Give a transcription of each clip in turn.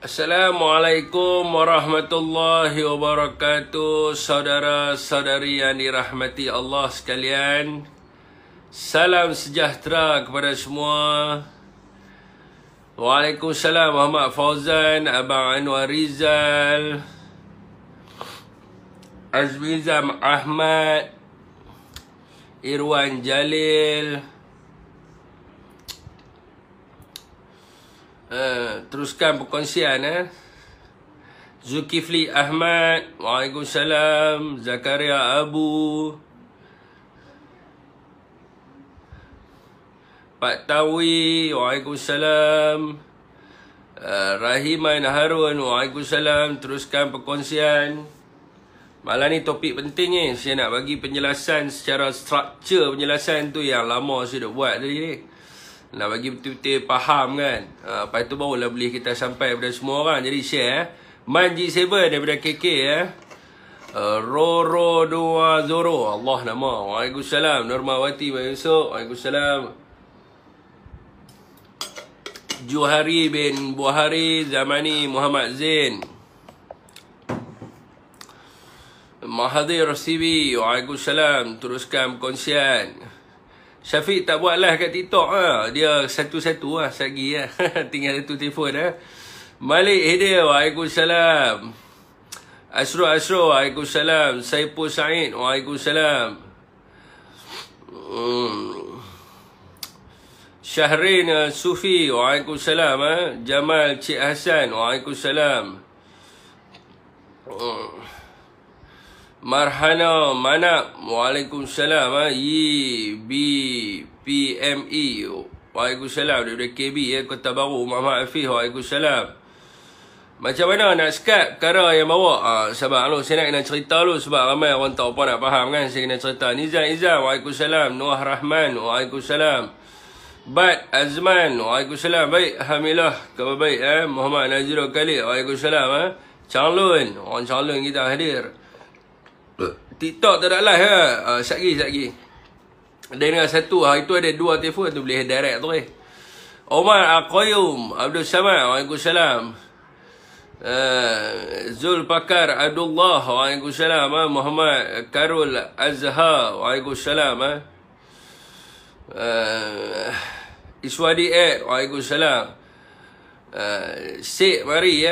Assalamualaikum warahmatullahi wabarakatuh. Saudara-saudari yang dirahmati Allah sekalian, salam sejahtera kepada semua. Waalaikumsalam Muhammad Fauzan, Abang Anwar Rizal, Azmizam Ahmad, Irwan Jalil. Teruskan perkongsian. Zulkifli Ahmad, Waalaikumsalam. Zakaria Abu, Pak Tawi, Waalaikumsalam. Rahiman Harun, Waalaikumsalam. Teruskan perkongsian. Malam ni topik penting ni. Saya nak bagi penjelasan secara struktur penjelasan tu yang lama saya dah buat tadi ni. Nak bagi betul-betul faham kan. Lepas tu barulah boleh kita sampai kepada semua orang. Jadi share Man G7 daripada KK Roro Dua Zoro, Allah nama. Waalaikumsalam. Normawati Mayusuk, Waalaikumsalam. Juhari bin Buhari Zamani Muhammad Zain, Mahathir Sibi, Waalaikumsalam. Teruskan perkongsian. Syafiq tak buat live kat TikTok Dia satu-satu lagi tinggal satu telefon Malik Hidayah, Waalaikumsalam. Asro, Waalaikumsalam. Saipul Said, Waalaikumsalam. Syahrin Sufi, Waalaikumsalam. Jamal Cik Hassan, Waalaikumsalam. Marhana Manap, Waalaikumsalam. YBPME, Waalaikumsalam. Daripada KB Kota Baru, Muhammad Hafiz, Waalaikumsalam. Macam mana nak Skype perkara yang bawa? Sabar dulu, saya nak kena cerita dulu sebab ramai orang tak apa nak faham kan. Saya kena cerita. Nizam Izzam, Waalaikumsalam. Noah Rahman, Waalaikumsalam. Bad Azman, Waalaikumsalam. Baik, Alhamdulillah, khabar baik. Muhammad Nazirul Khalid, Waalaikumsalam. Changlun, orang Changlun kita hadir. TikTok tak ada live Sekejap lagi. Dengan satu hari tu ada dua telefon tu boleh direct tu Omar Al-Qayyum Abdul Samad, Waalaikumsalam. Zulpakar Abdullah, Waalaikumsalam. Muhammad Karul Azhar, Waalaikumsalam. Iswadi Ed, Waalaikumsalam. Syed mari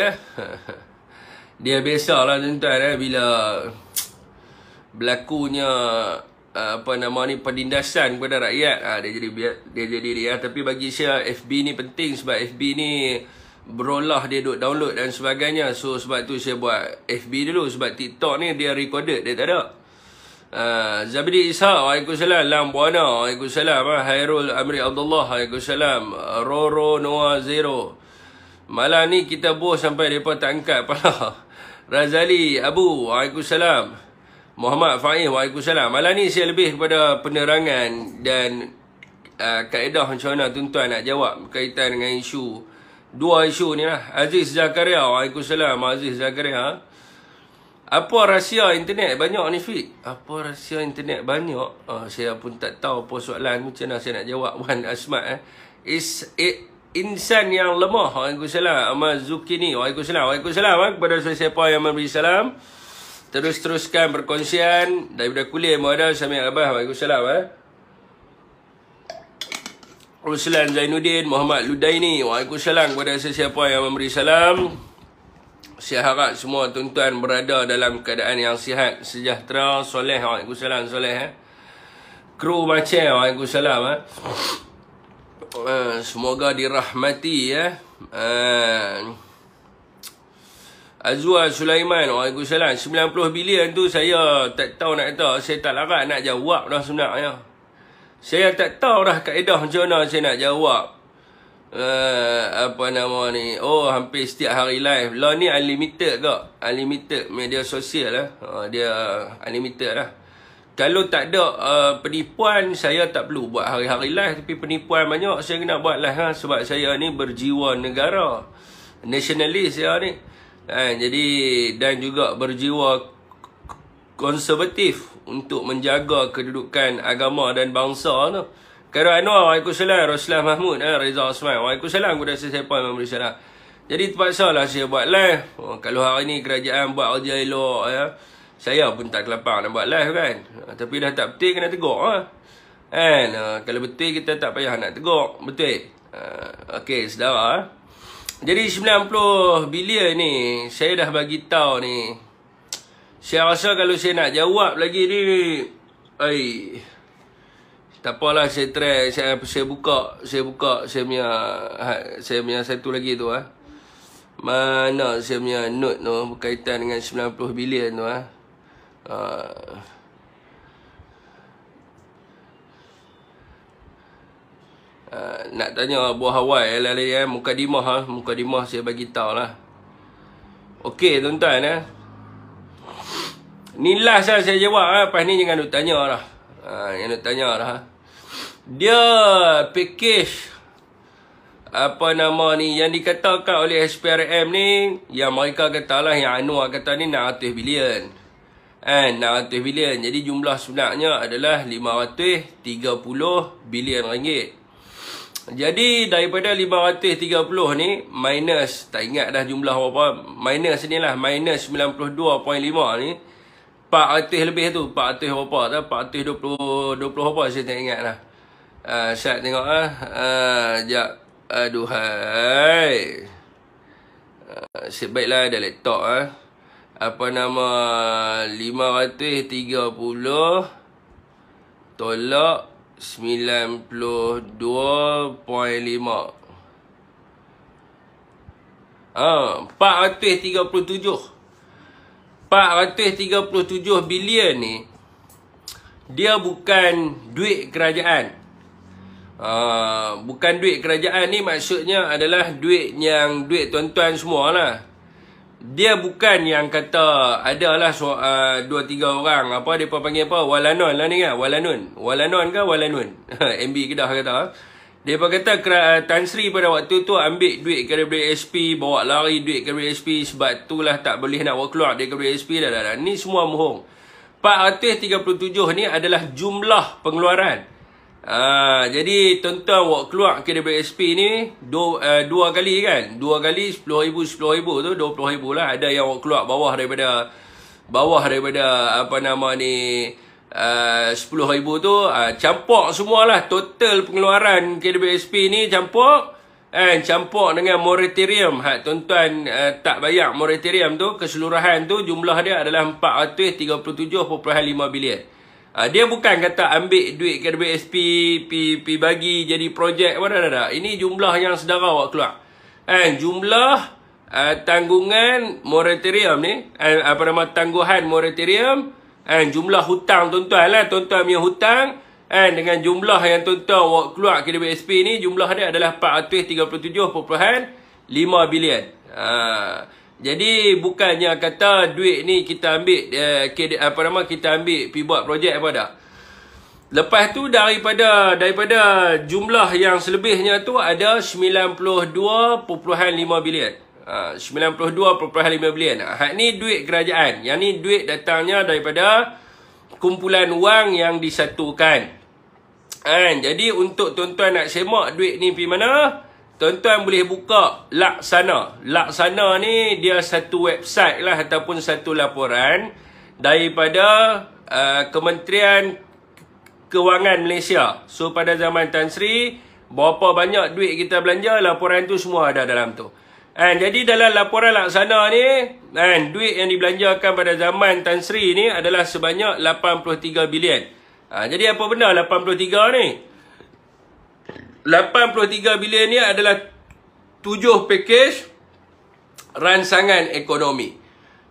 Dia biasalah tuan-tuan bila berlakunya penindasan kepada rakyat, dia jadi tapi bagi saya FB ni penting sebab FB ni berolah dia duk download dan sebagainya. So sebab tu saya buat FB dulu sebab TikTok ni dia recorded, dia tak ada. Zabidi Ishaq, Waalaikumsalam. Lam Buana, Waalaikumsalam. Hairul Amri Abdullah, Waalaikumsalam. Roro Noah Zero. Malam ni kita bos sampai mereka tak angkat pala. Razali Abu, Waalaikumsalam. Muhammad Faiz, Waalaikumsalam. Malam ni saya lebih kepada penerangan dan kaedah macam mana tuan-tuan nak jawab berkaitan dengan isu. Dua isu ni lah. Aziz Zakaria, Waalaikumsalam. Aziz Zakaria. Apa rahsia internet banyak ni Fik? Apa rahsia internet banyak? Saya pun tak tahu apa soalan macam mana saya nak jawab. Wan Asmat insan yang lemah, Waalaikumsalam. Ahmad Zukini, Waalaikumsalam. Waalaikumsalam kepada siapa yang memberi salam. Teruskan perkongsian daripada kuliah Muadah Sami Abah, Waalaikumsalam. Ruslan Zainuddin Muhammad Ludaini, Waalaikumsalam kepada sesiapa yang memberi salam. Saya harap semua tuan-tuan berada dalam keadaan yang sihat, sejahtera, soleh, Waalaikumsalam, soleh. Kru Macam, Waalaikumsalam. Semoga dirahmati Azwar Sulaiman, Waalaikumsalam. 90 bilion tu saya tak tahu nak kata. Saya tak larat nak jawab dah sebenarnya. Saya tak tahu dah kaedah macam mana saya nak jawab. Hampir setiap hari live. Lah ni unlimited ke? Unlimited media sosial dia unlimited lah. Kalau tak ada penipuan, saya tak perlu buat hari-hari live. Tapi penipuan banyak, saya kena buat live sebab saya ni berjiwa negara, nasionalis saya ni. Jadi dan juga berjiwa konservatif untuk menjaga kedudukan agama dan bangsa tu. Khairul Anwar, Waalaikumsalam. Roslan Mahmud, Reza Osman, Waalaikumsalam kepada sesiapa yang memberi salam. Jadi terpaksa lah saya buat live. Kalau hari ni kerajaan buat kerja elok ya, saya pun tak kelapang nak buat live kan. Tapi dah tak betul kena tegur lah. Kan? Kalau betul kita tak payah nak tegur. Betul? Okey, saudara. Jadi 90 bilion ni saya dah bagi tahu ni. Saya rasa kalau saya nak jawab lagi ni, tak apalah, saya try, saya buka saya punya satu lagi tu Mana saya punya note tu berkaitan dengan 90 bilion tu nak tanya buah Hawaii mukadimah saya bagi tahu lah. Okey tuan-tuan ni last lah saya jawab lepas ni jangan nak tanya lah. Yang nak tanya lah. Dia package apa nama ni yang dikatakan oleh SPRM ni, yang mereka kata lah, yang Anwar kata ni 600 bilion. 600 bilion. Jadi jumlah sebenarnya adalah 530 bilion ringgit. Jadi daripada 530 ni minus, tak ingat dah jumlah berapa, minus ni lah, minus 92.5 ni 400 lebih tu, 400 berapa tak, 420 apa saya tak ingat lah. Saya tengok sekejap. Aduhai. Sebaiklah ada laptop apa nama 530 tolak 92.5 437 bilion ni dia bukan duit kerajaan. Bukan duit kerajaan ni maksudnya adalah duit tuan-tuan semua lah. Dia bukan yang kata adalah 2-3 orang apa depa panggil apa, walanon lah ni kan, walanon ke walanun MB Kedah kata. Depa kata Tan Sri pada waktu tu ambil duit KWSP, bawa lari duit KWSP, sebab itulah tak boleh nak keluar dari KWSP dah. Ni semua bohong. 437 ni adalah jumlah pengeluaran. Jadi tuan-tuan awak keluar KWSP ni dua kali kan, 2 kali 10,000 tu 20,000 lah. Ada yang awak keluar bawah daripada apa nama ni 10,000 tu, campur semualah total pengeluaran KWSP ni, campur dengan moratorium. Tuan-tuan tak bayar moratorium tu, keseluruhan tu jumlah dia adalah 437.5 bilion. Dia bukan kata ambil duit KWSP pi bagi jadi projek apa dah. Ini jumlah yang saudara awak keluar. Jumlah tanggungan moratorium ni, apa nama tangguhan moratorium, jumlah hutang tuan-tuan lah, tuan-tuan punya hutang, dengan jumlah yang tuan-tuan awak keluar KWSP ni, jumlah dia adalah 437.5 bilion. Jadi bukannya kata duit ni kita ambil kita ambil pi buat projek apa dah. Lepas tu daripada jumlah yang selebihnya tu ada 92.5 bilion. 92.5 bilion. Hak ni duit kerajaan. Yang ni duit datangnya daripada kumpulan wang yang disatukan. Jadi untuk tuan-tuan nak semak duit ni pi mana, tuan-tuan boleh buka Laksana. Laksana ni dia satu website lah ataupun satu laporan daripada Kementerian Kewangan Malaysia. So pada zaman Tan Sri, berapa banyak duit kita belanja, laporan tu semua ada dalam tu. Jadi dalam laporan Laksana ni, duit yang dibelanjakan pada zaman Tan Sri ni adalah sebanyak 83 bilion. Jadi apa benda 83 ni? 83 bilion ni adalah 7 pakej ransangan ekonomi.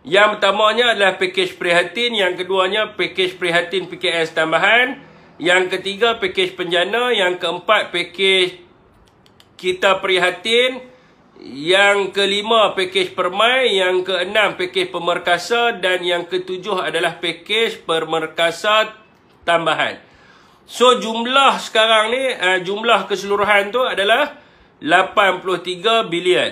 Yang pertamanya adalah pakej prihatin, yang keduanya pakej prihatin PKS tambahan, yang ketiga pakej penjana, yang keempat pakej kita prihatin, yang kelima pakej permai, yang keenam pakej pemerkasa, dan yang ketujuh adalah pakej pemerkasa tambahan. So jumlah sekarang ni, jumlah keseluruhan tu adalah 83 bilion.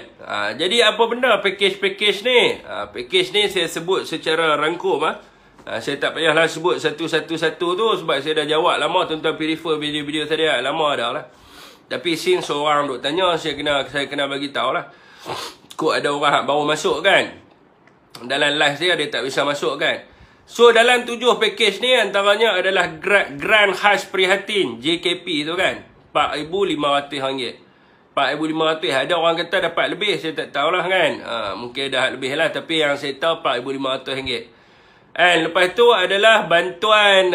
Jadi apa benda pakej-pakej ni? Pakej ni saya sebut secara rangkum. Saya tak payahlah sebut satu-satu tu sebab saya dah jawab lama. Tuan-tuan refer video-video tadi lama dah lah. Tapi since orang duk tanya, saya kena bagi tahu lah. Kok ada orang baru masuk kan. Dalam live dia tak bisa masuk kan. So dalam 7 package ni antaranya adalah Grand Khas Prihatin JKP tu kan, RM4,500. RM4,500. Ada orang kata dapat lebih, saya tak tahulah kan. Mungkin dah lebih lah, tapi yang saya tahu RM4,500. And lepas tu adalah bantuan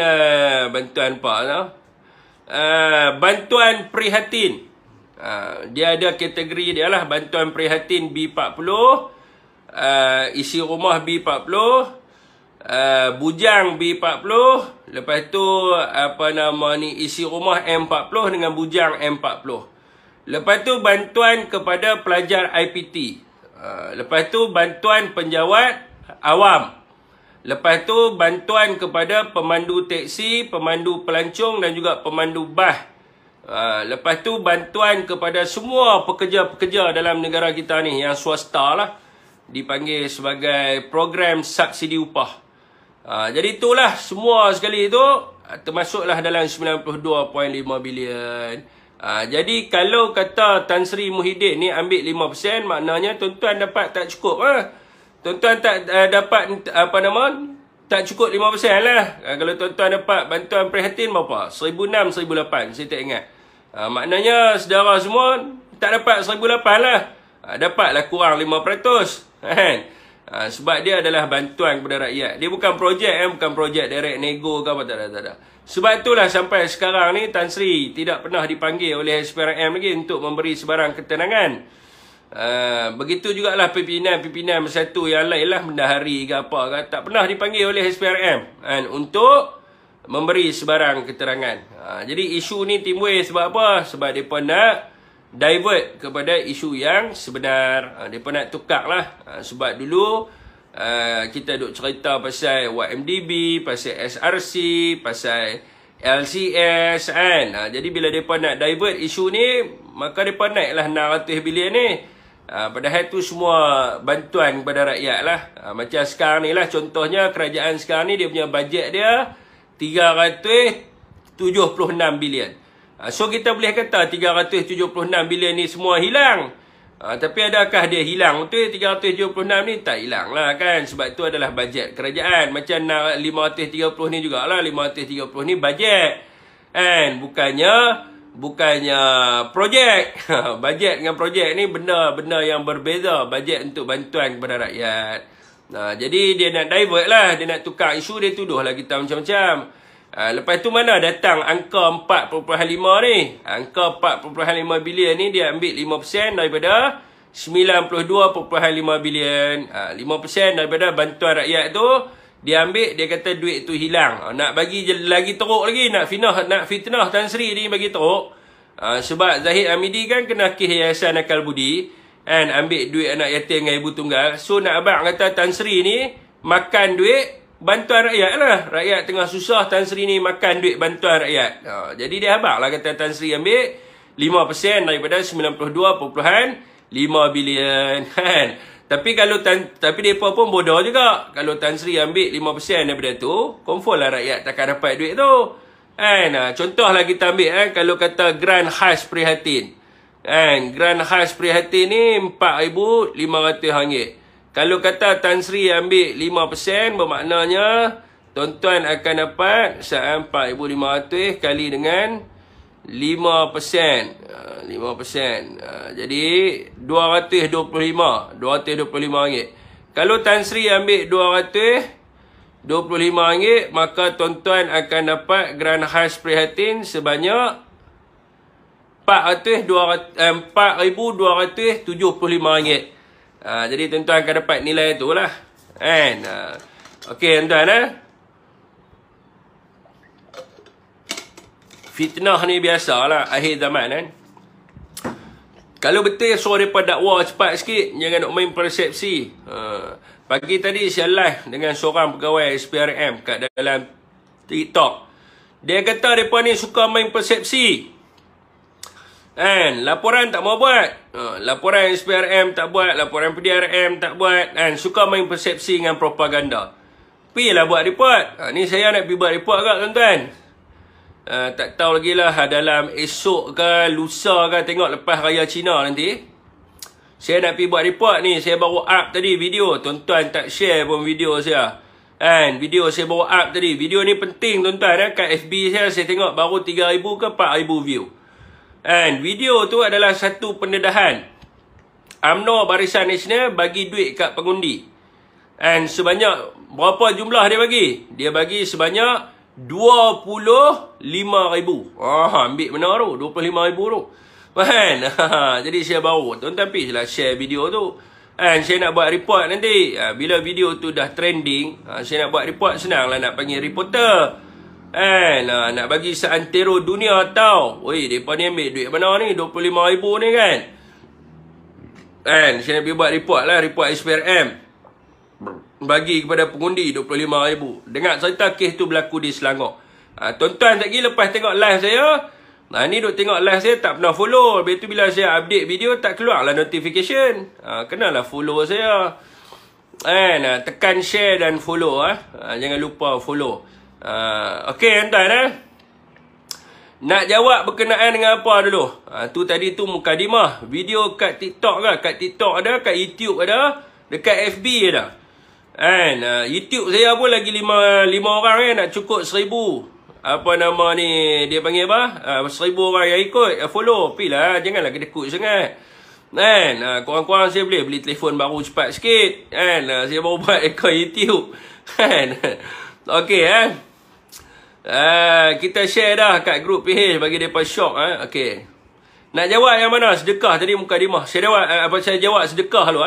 bantuan apa tau? Bantuan prihatin. Dia ada kategori dia lah. Bantuan prihatin B40, isi rumah B40, bujang B40, lepas tu apa nama ni, isi rumah M40 dengan bujang M40. Lepas tu bantuan kepada pelajar IPT. Lepas tu bantuan penjawat awam. Lepas tu bantuan kepada pemandu teksi, pemandu pelancong dan juga pemandu bas. Lepas tu bantuan kepada semua pekerja-pekerja dalam negara kita ni yang swasta lah, dipanggil sebagai program subsidi upah. Jadi itulah semua sekali tu termasuklah dalam 92.5 bilion. Jadi kalau kata Tan Sri Muhyiddin ni ambil 5%, maknanya tuan-tuan dapat tak cukup lah. Tuan-tuan tak dapat apa nama, tak cukup 5% lah. Kalau tuan-tuan dapat bantuan prihatin berapa? 1,600, 1,800, saya tak ingat. Maknanya saudara semua tak dapat 1,800 lah. Dapatlah kurang 5%. Kan? Sebab dia adalah bantuan kepada rakyat. Dia bukan projek, bukan projek direct nego ke apa, tak ada. Sebab itulah sampai sekarang ni Tan Sri tidak pernah dipanggil oleh SPRM lagi untuk memberi sebarang ketenangan. Begitu jugalah pimpinan bersatu yang lain lah, bendahari ke apa ke, tak pernah dipanggil oleh SPRM untuk memberi sebarang keterangan. Jadi isu ni timbul sebab apa? Sebab mereka nak divert kepada isu yang sebenar. Mereka nak tukar lah. Sebab dulu kita duk cerita pasal YMDB, pasal SRC, pasal LCS kan. Jadi bila mereka nak divert isu ni, maka mereka naiklah 600 bilion ni. Padahal tu semua bantuan kepada rakyat lah. Macam sekarang ni lah, contohnya kerajaan sekarang ni dia punya bajet dia 376 bilion. So kita boleh kata 376 bilion ni semua hilang. Tapi adakah dia hilang betul 376 ni? Tak hilang lah kan. Sebab tu adalah bajet kerajaan. Macam 530 ni jugalah. 530 ni bajet kan. Bukannya projek. Bajet dengan projek ni benda-benda yang berbeza. Bajet untuk bantuan kepada rakyat. Jadi dia nak divert lah. Dia nak tukar isu. Dia tuduh lah kita macam-macam. Lepas tu mana datang angka 4.5 ni? Angka 4.5 bilion ni dia ambil 5% daripada 92.5 bilion. 5% daripada bantuan rakyat tu dia ambil, dia kata duit tu hilang. Nak bagi lagi teruk lagi, nak fitnah Tan Sri ni bagi teruk. Sebab Zahid Hamidi kan kena kes Yayasan Akal Budi kan, ambil duit anak yatim dengan ibu tunggal. So nak abang kata Tan Sri ni makan duit bantuan rakyat lah. Rakyat tengah susah, Tan Sri ni makan duit bantuan rakyat. Jadi dia habaq lah kata Tan Sri ambil 5% daripada 92.5 bilion kan. Tapi mereka pun bodoh juga. Kalau Tan Sri ambil 5% daripada tu, confirm lah rakyat takkan dapat duit tu kan. Contohlah kita ambil kan, kalau kata Grand Khas Prihatin kan, Grand Khas Prihatin ni RM4,500. Kalau kata Tan Sri ambil 5%, bermaknanya tuan-tuan akan dapat 4,500 kali dengan 5%. 5%. Jadi RM225. Kalau Tan Sri ambil RM225, maka tuan-tuan akan dapat Grand Khas Prihatin sebanyak RM4,275. Jadi tuan-tuan akan dapat nilai tu lah kan. Okey tuan-tuan fitnah ni biasalah akhir zaman kan. Kalau betul suruh mereka dakwa cepat sikit, jangan nak main persepsi. Pagi tadi saya live dengan seorang pegawai SPRM kat dalam TikTok. Dia kata mereka ni suka main persepsi kan. Laporan tak mau buat, laporan SPRM tak buat, laporan PDRM tak buat kan. Suka main persepsi dengan propaganda. Pergilah buat report. Ni saya nak pergi buat report kat tuan-tuan. Tak tahu lagi lah dalam esok ke lusa ke, tengok lepas Raya Cina nanti. Saya nak pergi buat report ni. Saya baru up tadi video. Tuan-tuan tak share pun video saya. Kan? Video saya baru up tadi. Video ni penting tuan-tuan. Kat FB saya tengok baru 3,000 ke 4,000 view. And video tu adalah satu pendedahan. UMNO Barisan Nasional bagi duit kat pengundi. And sebanyak, berapa jumlah dia bagi? Dia bagi sebanyak 25,000. Ambil mana tu? 25,000 tu. Kan? Jadi saya baru. Tuan-tuan pergi lah share video tu. And saya nak buat report nanti. Bila video tu dah trending, saya nak buat report, senang lah nak panggil reporter. Nak bagi seantero dunia tahu. Weh, mereka ni ambil duit mana ni? 25,000 ni kan? Saya nak pergi buat report lah. Report SPRM. Bagi kepada pengundi 25,000. Dengar cerita kes tu berlaku di Selangor. Tuan-tuan tak pergi lepas tengok live saya. Ni duk tengok live saya tak pernah follow. Lepas tu bila saya update video tak keluar lah notification. Kenalah follow saya. Tekan share dan follow. Jangan lupa follow. Okey tuan-tuan. Nak jawab berkenaan dengan apa dulu? Tu tadi tu mukadimah. Video kat TikTok ke? Kat TikTok ada, kat YouTube ada, dekat FB ada. YouTube saya pun lagi 5 orang nak cukup 1,000. Apa nama ni, dia panggil apa? 1,000 orang yang ikut, follow. Pilah, janganlah kedekut sangat. Korang-korang saya boleh beli telefon baru cepat sikit. Saya baru buat akaun YouTube. Okey kita share dah kat grup PH bagi mereka shock. Okey. Nak jawab yang mana? Sedekah tadi mukadimah. Saya jawab sedekah dulu.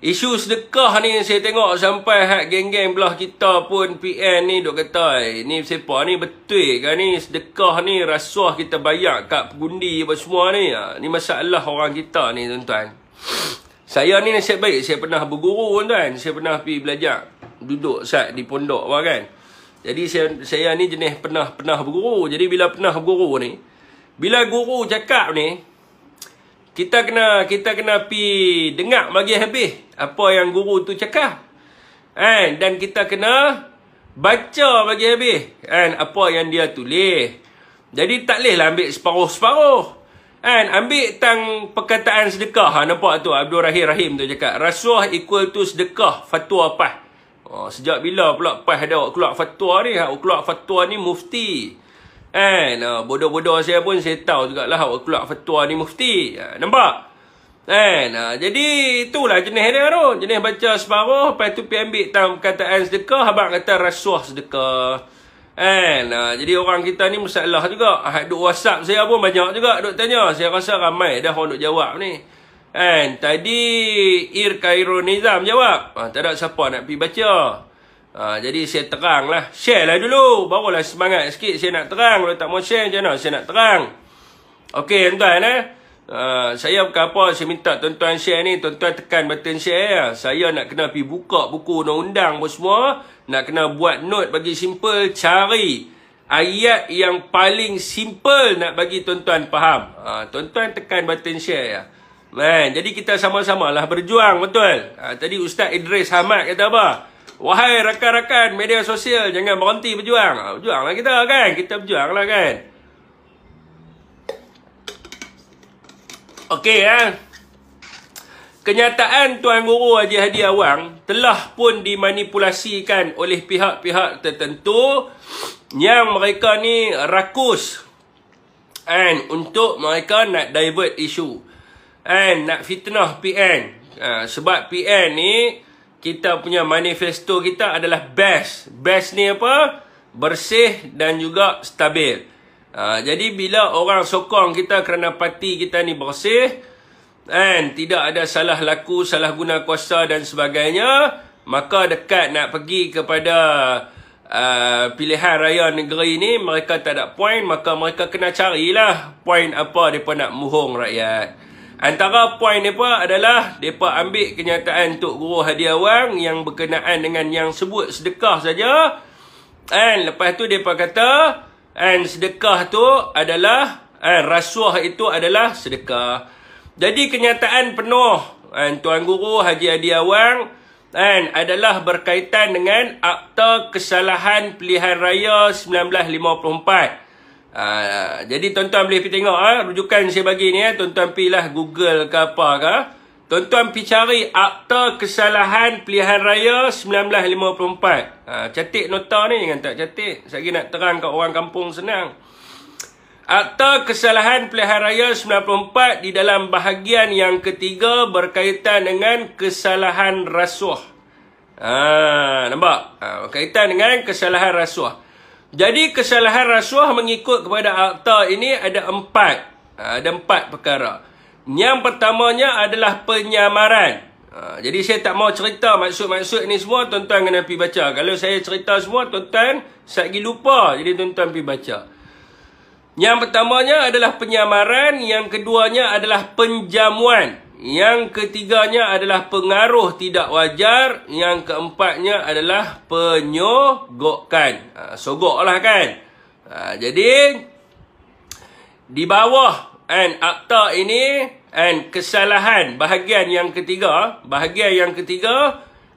Isu sedekah ni saya tengok sampai hak geng-geng belah kita pun PN ni duk kata, ni siapa ni betul kan ni sedekah ni rasuah kita bayar kat pengundi apa semua ni. Ni masalah orang kita ni tuan-tuan. Saya ni nasib baik saya pernah berguru tuan. Saya pernah pergi belajar. Duduk sat di pondok kan. Jadi saya ni jenis pernah berguru. Jadi bila pernah berguru ni, bila guru cakap ni, kita kena pi dengar bagi habis apa yang guru tu cakap. Dan kita kena baca bagi habis apa yang dia tulis. Jadi tak boleh lah ambil separuh-separuh. Ambil tang perkataan sedekah. Nampak tu Abdul Rahim tu cakap rasuah equal to sedekah, fatwa PAS. Sejak bila pula PAS ada keluar fatwa ni? Keluar fatwa ni mufti. Bodoh-bodoh saya pun saya tahu jugalah keluar fatwa ni mufti. Nampak? Jadi itulah jenis dia tu. Jenis baca separuh, lepas tu pergi ambil tang perkataan sedekah, abang kata rasuah sedekah. Jadi orang kita ni masalah juga. Duk WhatsApp saya pun banyak juga duk tanya. Saya rasa ramai dah orang duk jawab ni. Tadi Khairul Nizam jawab. Tak ada siapa nak pergi baca. Jadi saya terang lah. Share lah dulu. Barulah semangat sikit saya nak terang. Kalau tak mau share macam mana saya nak terang. Okey tuan-tuan saya bukan apa. Saya minta tuan-tuan share ni. Tuan-tuan tekan button share. Saya nak kena pergi buka buku undang-undang pun semua. Nak kena buat note bagi simple. Cari ayat yang paling simple nak bagi tuan-tuan faham. Tuan-tuan tekan button share ya. Jadi kita sama-sama lah berjuang, betul. Tadi Ustaz Idris Hamad kata apa? Wahai rakan-rakan media sosial, jangan berhenti berjuang. Berjuanglah kita kan? Kita berjuanglah kan? Okey Kenyataan Tuan Guru Haji Hadi Awang telah pun dimanipulasikan oleh pihak-pihak tertentu yang mereka ni rakus untuk mereka nak divert isu. Nak fitnah PN. Sebab PN ni kita punya manifesto kita adalah best. Best ni apa? Bersih dan juga stabil. Jadi bila orang sokong kita kerana parti kita ni bersih tidak ada salah laku, salah guna kuasa dan sebagainya, maka dekat nak pergi kepada pilihan raya negeri ni mereka tak ada point, maka mereka kena carilah point apa mereka nak muhung rakyat. Antara poin mereka adalah mereka ambil kenyataan Tok Guru Hadi Awang yang berkenaan dengan yang sebut sedekah saja. Lepas tu mereka kata sedekah tu adalah rasuah itu adalah sedekah. Jadi kenyataan penuh Tuan Guru Haji Hadi Awang adalah berkaitan dengan Akta Kesalahan Pilihan Raya 1954. Jadi tuan-tuan boleh pergi tengok rujukan saya bagi ni tuan-tuan pergilah Google ke apa ke. Tuan-tuan pergi cari Akta Kesalahan Pilihan Raya 1954. Catik nota ni, jangan tak catik. Saya nak terang kat orang kampung senang. Akta Kesalahan Pilihan Raya 94 di dalam bahagian yang ketiga berkaitan dengan kesalahan rasuah. Nampak? Berkaitan dengan kesalahan rasuah. Jadi kesalahan rasuah mengikut kepada akta ini ada 4. Ada 4 perkara. Yang pertamanya adalah penyamaran. Jadi saya tak mau cerita maksud-maksud ni semua, tuan-tuan kena pergi baca. Kalau saya cerita semua, tuan-tuan satgi lupa. Jadi tuan-tuan pergi baca. Yang pertamanya adalah penyamaran. Yang keduanya adalah penjamuan. Yang ketiganya adalah pengaruh tidak wajar. Yang keempatnya adalah penyogokan. Sogoklah kan. Jadi di bawah akta ini kesalahan bahagian yang ketiga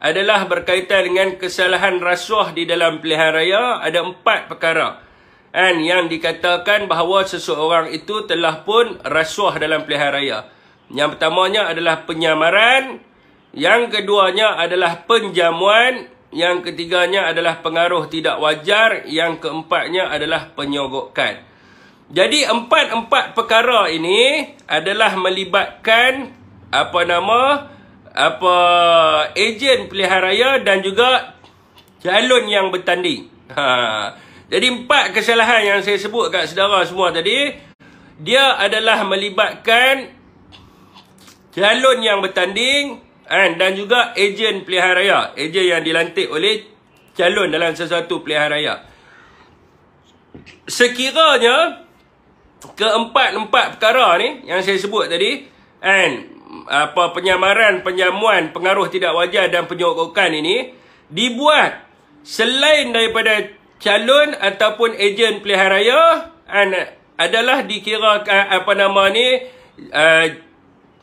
adalah berkaitan dengan kesalahan rasuah di dalam pilihan raya. Ada 4 perkara yang dikatakan bahawa seseorang itu telah pun rasuah dalam pilihan raya. Yang pertamanya adalah penyamaran, yang keduanya adalah penjamuan, yang ketiganya adalah pengaruh tidak wajar, yang keempatnya adalah penyogokan. Jadi 4 perkara ini adalah melibatkan ejen pilihan raya dan juga calon yang bertanding. Jadi 4 kesalahan yang saya sebut kat saudara semua tadi, dia adalah melibatkan calon yang bertanding dan juga ejen pilihan raya. Ejen yang dilantik oleh calon dalam sesuatu pilihan raya. Sekiranya keempat perkara ni yang saya sebut tadi, penyamaran, penjamuan, pengaruh tidak wajar dan penyogokan ini dibuat selain daripada calon ataupun ejen pilihan raya, adalah dikira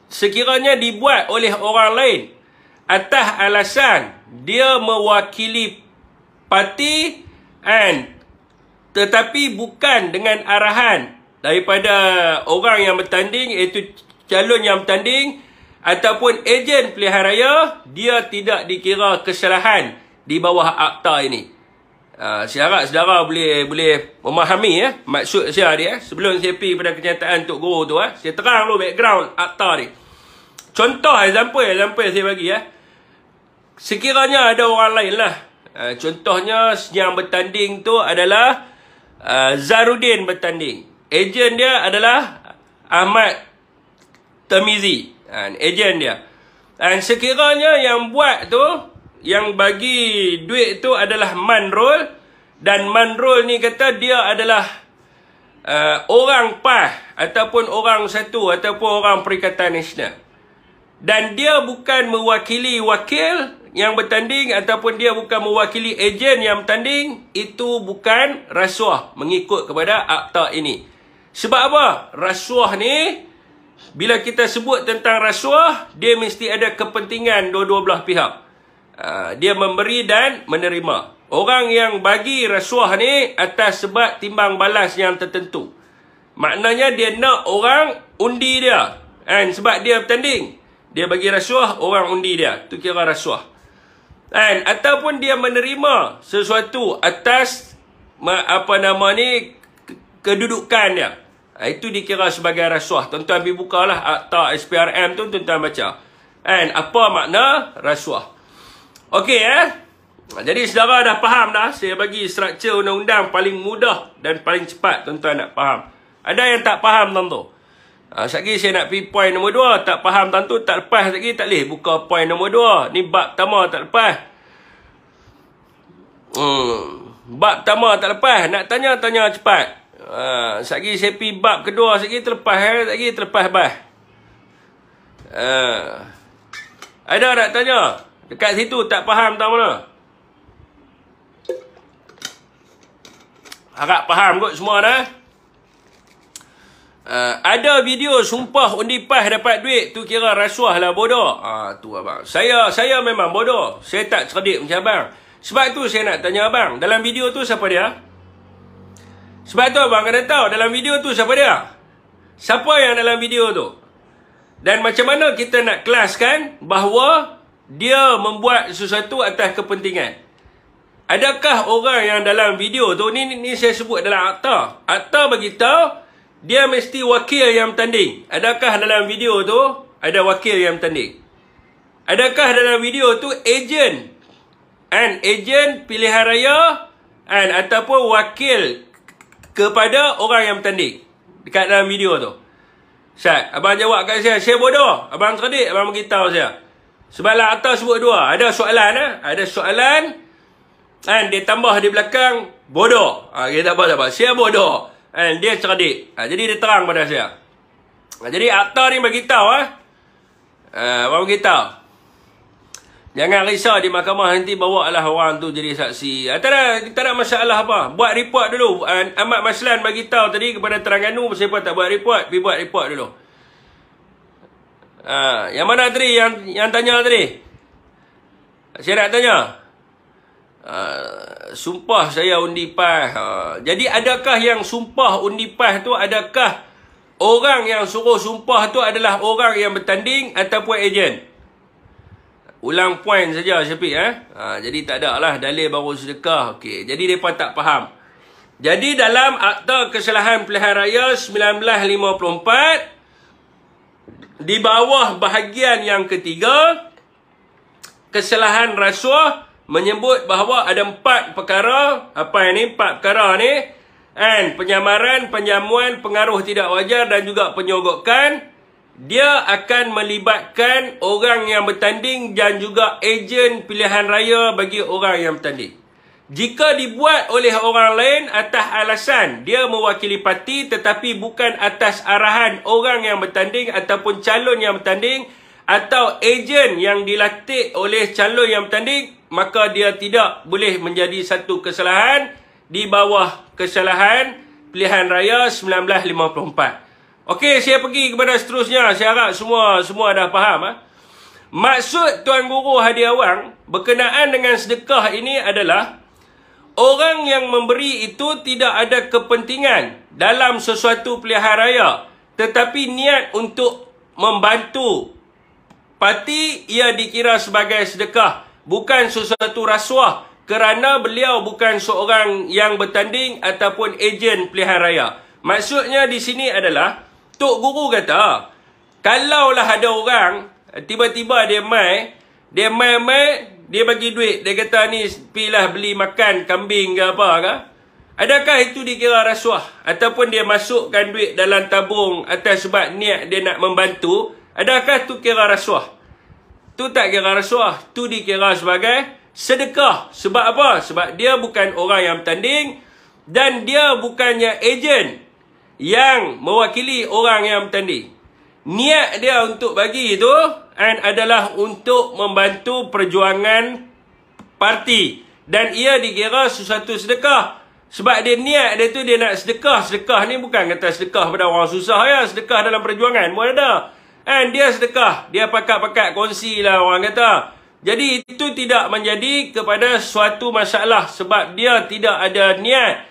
sekiranya dibuat oleh orang lain atas alasan dia mewakili parti tetapi bukan dengan arahan daripada orang yang bertanding, iaitu calon yang bertanding ataupun ejen pilihan raya, dia tidak dikira kesalahan di bawah akta ini. Saya harap saudara boleh memahami maksud saya ni. Sebelum saya pergi pada kenyataan Tok Guru tu, saya terang dulu background akta ni. Contoh example saya bagi sekiranya ada orang lain lah. Contohnya yang bertanding tu adalah Zarudin bertanding. Ejen dia adalah Ahmad Tamizi. Ejen dia. Dan sekiranya yang buat tu, yang bagi duit tu adalah Manrol, dan Manrol ni kata dia adalah orang PAS ataupun orang satu ataupun orang Perikatan Nasional, dan dia bukan mewakili wakil yang bertanding ataupun dia bukan mewakili ejen yang bertanding, itu bukan rasuah mengikut kepada akta ini. Sebab apa? Rasuah ni, bila kita sebut tentang rasuah, dia mesti ada kepentingan dua-dua belah pihak. Dia memberi dan menerima. Orang yang bagi rasuah ni atas sebab timbang balas yang tertentu. Maknanya dia nak orang undi dia. Sebab dia bertanding, dia bagi rasuah, orang undi dia. Itu kira rasuah. Ataupun dia menerima sesuatu atas kedudukan dia. Itu dikira sebagai rasuah. Tuan-tuan pergi bukalah akta SPRM tu, tuan-tuan baca. Apa makna rasuah? Okey Jadi saudara dah faham dah. Saya bagi struktur undang-undang paling mudah dan paling cepat tuan-tuan nak faham. Ada yang tak faham tentu. Sekali saya nak pergi point nombor 2. Tak faham tentu, tak lepas lagi, tak boleh buka point nombor 2. Ni bab pertama tak lepas. Bab pertama tak lepas. Nak tanya cepat. Sekali saya pergi bab kedua, sekali terlepas. Sekali terlepas bas. Ada nak tanya? Dekat situ tak faham tak mana? Harap faham kot semua dah. Ada video sumpah undi PAS dapat duit, tu kira rasuah lah, bodoh. Tu abang. Saya memang bodoh. Saya tak cerdik macam abang. Sebab tu saya nak tanya abang. Dalam video tu siapa dia? Sebab tu abang kena tahu dalam video tu siapa dia. Siapa yang dalam video tu. Dan macam mana kita nak kelaskan bahawa dia membuat sesuatu atas kepentingan. Adakah orang yang dalam video tu, ni saya sebut dalam akta. Akta bagi tahu dia mesti wakil yang bertanding. Adakah dalam video tu ada wakil yang bertanding? Adakah dalam video tu ejen pilihan raya ataupun wakil kepada orang yang bertanding dekat dalam video tu? Syed, abang jawab kat saya bodoh. Abang cerdik, abang beritahu saya. Sebab lah akta sebut dua. Ada soalan, ada soalan, dia tambah di belakang bodoh. Kita tak apa. Saya bodoh. Dia cerdik. Jadi dia terang pada saya. Jadi akta ni bagi tahu abang beritahu. Jangan risau di mahkamah nanti bawa lah orang tu jadi saksi. Tak ada masalah apa. Buat report dulu. Ahmad Maslan bagi tahu tadi kepada Terengganu siapa tak buat report. Pergi buat report dulu. Yang mana tadi yang tanya tadi? Saya nak tanya. Sumpah saya undi PAS. Jadi adakah yang sumpah undi PAS tu, adakah orang yang suruh sumpah tu adalah orang yang bertanding ataupun ejen? Ulang poin saja Syafiq. Jadi tak ada lah dalil baru sedekah. Okey, jadi mereka tak faham. Jadi dalam Akta Kesalahan Pilihan Raya 1954, di bawah bahagian yang ketiga, kesalahan rasuah, menyebut bahawa ada 4 perkara. Apa ini 4 perkara ni? Penyamaran, penjamuan, pengaruh tidak wajar dan juga penyogokan. Dia akan melibatkan orang yang bertanding dan juga ejen pilihan raya bagi orang yang bertanding. Jika dibuat oleh orang lain atas alasan dia mewakili parti tetapi bukan atas arahan orang yang bertanding ataupun calon yang bertanding atau ejen yang dilatih oleh calon yang bertanding, maka dia tidak boleh menjadi satu kesalahan di bawah Kesalahan Pilihan Raya 1954. Okey, saya pergi kepada seterusnya. Saya harap semua dah faham. Maksud Tuan Guru Hadi Awang berkenaan dengan sedekah ini adalah orang yang memberi itu tidak ada kepentingan dalam sesuatu pilihan raya, tetapi niat untuk membantu parti, ia dikira sebagai sedekah, bukan sesuatu rasuah, kerana beliau bukan seorang yang bertanding ataupun ejen pilihan raya. Maksudnya di sini adalah Tok Guru kata, kalaulah ada orang tiba-tiba dia bagi duit, dia kata ni pilah beli makan kambing ke apa ke, adakah itu dikira rasuah? Ataupun dia masukkan duit dalam tabung atas sebab niat dia nak membantu, adakah tu kira rasuah? Tu tak kira rasuah, tu dikira sebagai sedekah. Sebab apa? Sebab dia bukan orang yang bertanding dan dia bukannya ejen yang mewakili orang yang bertanding. Niat dia untuk bagi itu adalah untuk membantu perjuangan parti, dan ia dikira sesuatu sedekah. Sebab dia niat dia tu dia nak sedekah. Sedekah ni bukan kata sedekah pada orang susah ya, sedekah dalam perjuangan pun ada. Dia sedekah, dia pakat-pakat kongsi lah orang kata. Jadi itu tidak menjadi kepada suatu masalah sebab dia tidak ada niat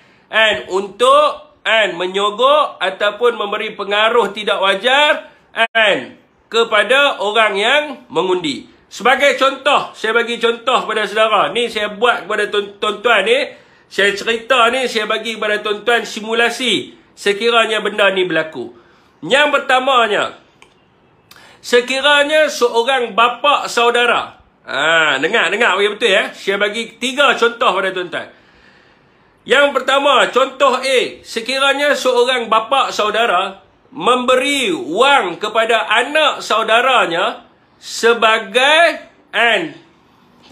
untuk menyogok ataupun memberi pengaruh tidak wajar kepada orang yang mengundi. Sebagai contoh, saya bagi contoh pada saudara. Ni saya buat kepada tuan-tuan ni, saya cerita ni, saya bagi kepada tuan-tuan simulasi sekiranya benda ni berlaku. Yang pertamanya, sekiranya seorang bapa saudara, dengar betul ya. Saya bagi 3 contoh pada tuan-tuan. Yang pertama, contoh A, sekiranya seorang bapa saudara memberi wang kepada anak saudaranya sebagai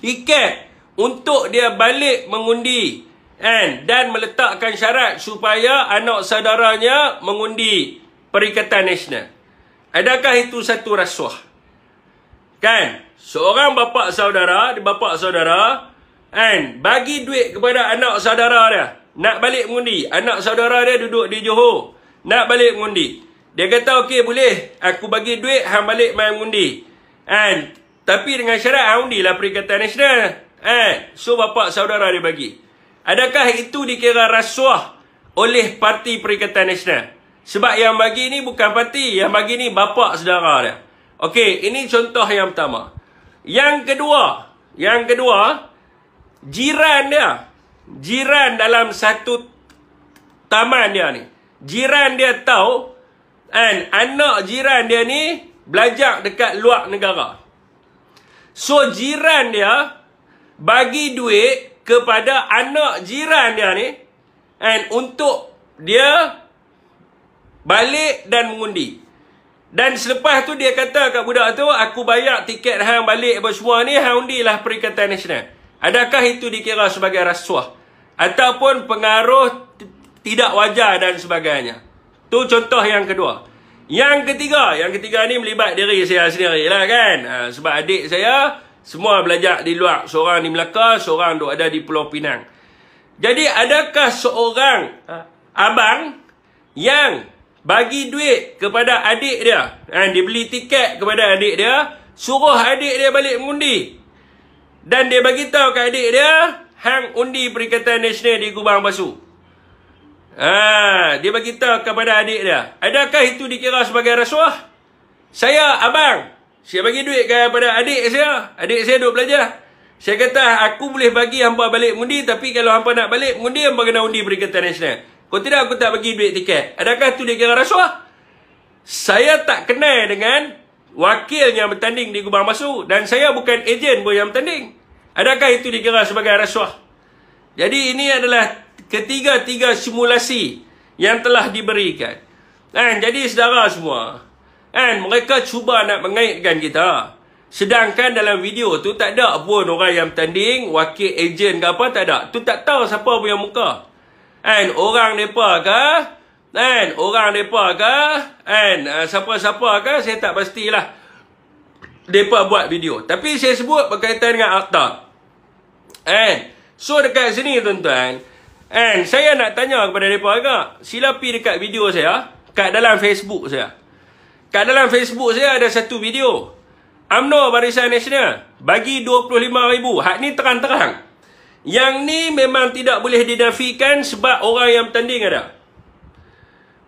tiket untuk dia balik mengundi dan meletakkan syarat supaya anak saudaranya mengundi Perikatan Nasional. Adakah itu satu rasuah? Kan? Seorang bapa saudara bagi duit kepada anak saudara dia nak balik mengundi. Anak saudara dia duduk di Johor, nak balik mengundi. Dia kata okey boleh, aku bagi duit hang balik main mengundi. Tapi dengan syarat hang undilah Perikatan Nasional. So bapa saudara dia bagi. Adakah itu dikira rasuah oleh Parti Perikatan Nasional. Sebab yang bagi ni bukan parti, yang bagi ni bapa saudara dia. Okey, ini contoh yang pertama. Yang kedua, jiran dia. Jiran dalam satu taman dia ni. Jiran dia tahu, anak jiran dia ni belajar dekat luar negara. So, jiran dia bagi duit kepada anak jiran dia ni, untuk dia balik dan mengundi. Dan selepas tu dia kata kat budak tu, aku bayar tiket hang balik apa semua ni, hang undilah Perikatan Nasional. Adakah itu dikira sebagai rasuah? Ataupun pengaruh tidak wajar dan sebagainya? Tu contoh yang kedua. Yang ketiga ni melibat diri saya sendiri lah kan. Sebab adik saya semua belajar di luar. Seorang di Melaka, seorang duk ada di Pulau Pinang. Jadi adakah seorang abang yang bagi duit kepada adik dia, dia beli tiket kepada adik dia, suruh adik dia balik mengundi, dan dia bagi tahu ke adik dia, hang undi Perikatan Nasional di Kubang Basu. Dia bagi tahu kepada adik dia. Adakah itu dikira sebagai rasuah? Saya abang, saya bagi duit kepada adik saya duk belajar. Saya kata, aku boleh bagi hampa balik mengundi, tapi kalau hampa nak balik mengundi, hampa kena undi Perikatan Nasional. Kalau tidak, aku tak bagi duit tiket. Adakah itu dikira rasuah? Saya tak kenal dengan wakil yang bertanding di Kubang Basu, dan saya bukan ejen pun yang bertanding. Adakah itu dikira sebagai rasuah? Jadi ini adalah ketiga-tiga simulasi yang telah diberikan. Jadi saudara semua, mereka cuba nak mengaitkan kita. Sedangkan dalam video tu tak ada pun orang yang bertanding, wakil ejen ke apa, tak ada. Tu tak tahu siapa punya muka. Orang mereka ke, siapa-siapa ke, saya tak pastilah mereka buat video. Tapi saya sebut berkaitan dengan akta. So dekat sini tuan-tuan, saya nak tanya kepada mereka agak, sila pergi dekat video saya, kat dalam Facebook saya. Kat dalam Facebook saya ada satu video, UMNO Barisan Nasional bagi 25,000. Hak ni terang-terang. Yang ni memang tidak boleh dinafikan sebab orang yang bertanding ada.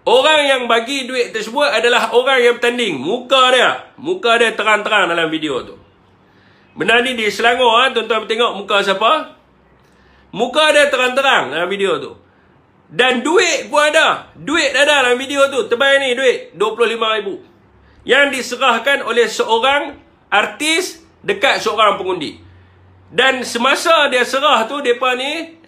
Orang yang bagi duit tersebut adalah orang yang bertanding. Muka dia terang-terang dalam video tu. Benar ni di Selangor, tuan-tuan tengok muka siapa? Muka dia terang-terang dalam video tu. Dan duit pun ada. Duit ada dalam video tu. Tebal ni duit 25,000. Yang diserahkan oleh seorang artis dekat seorang pengundi. Dan semasa dia serah tu, mereka ni,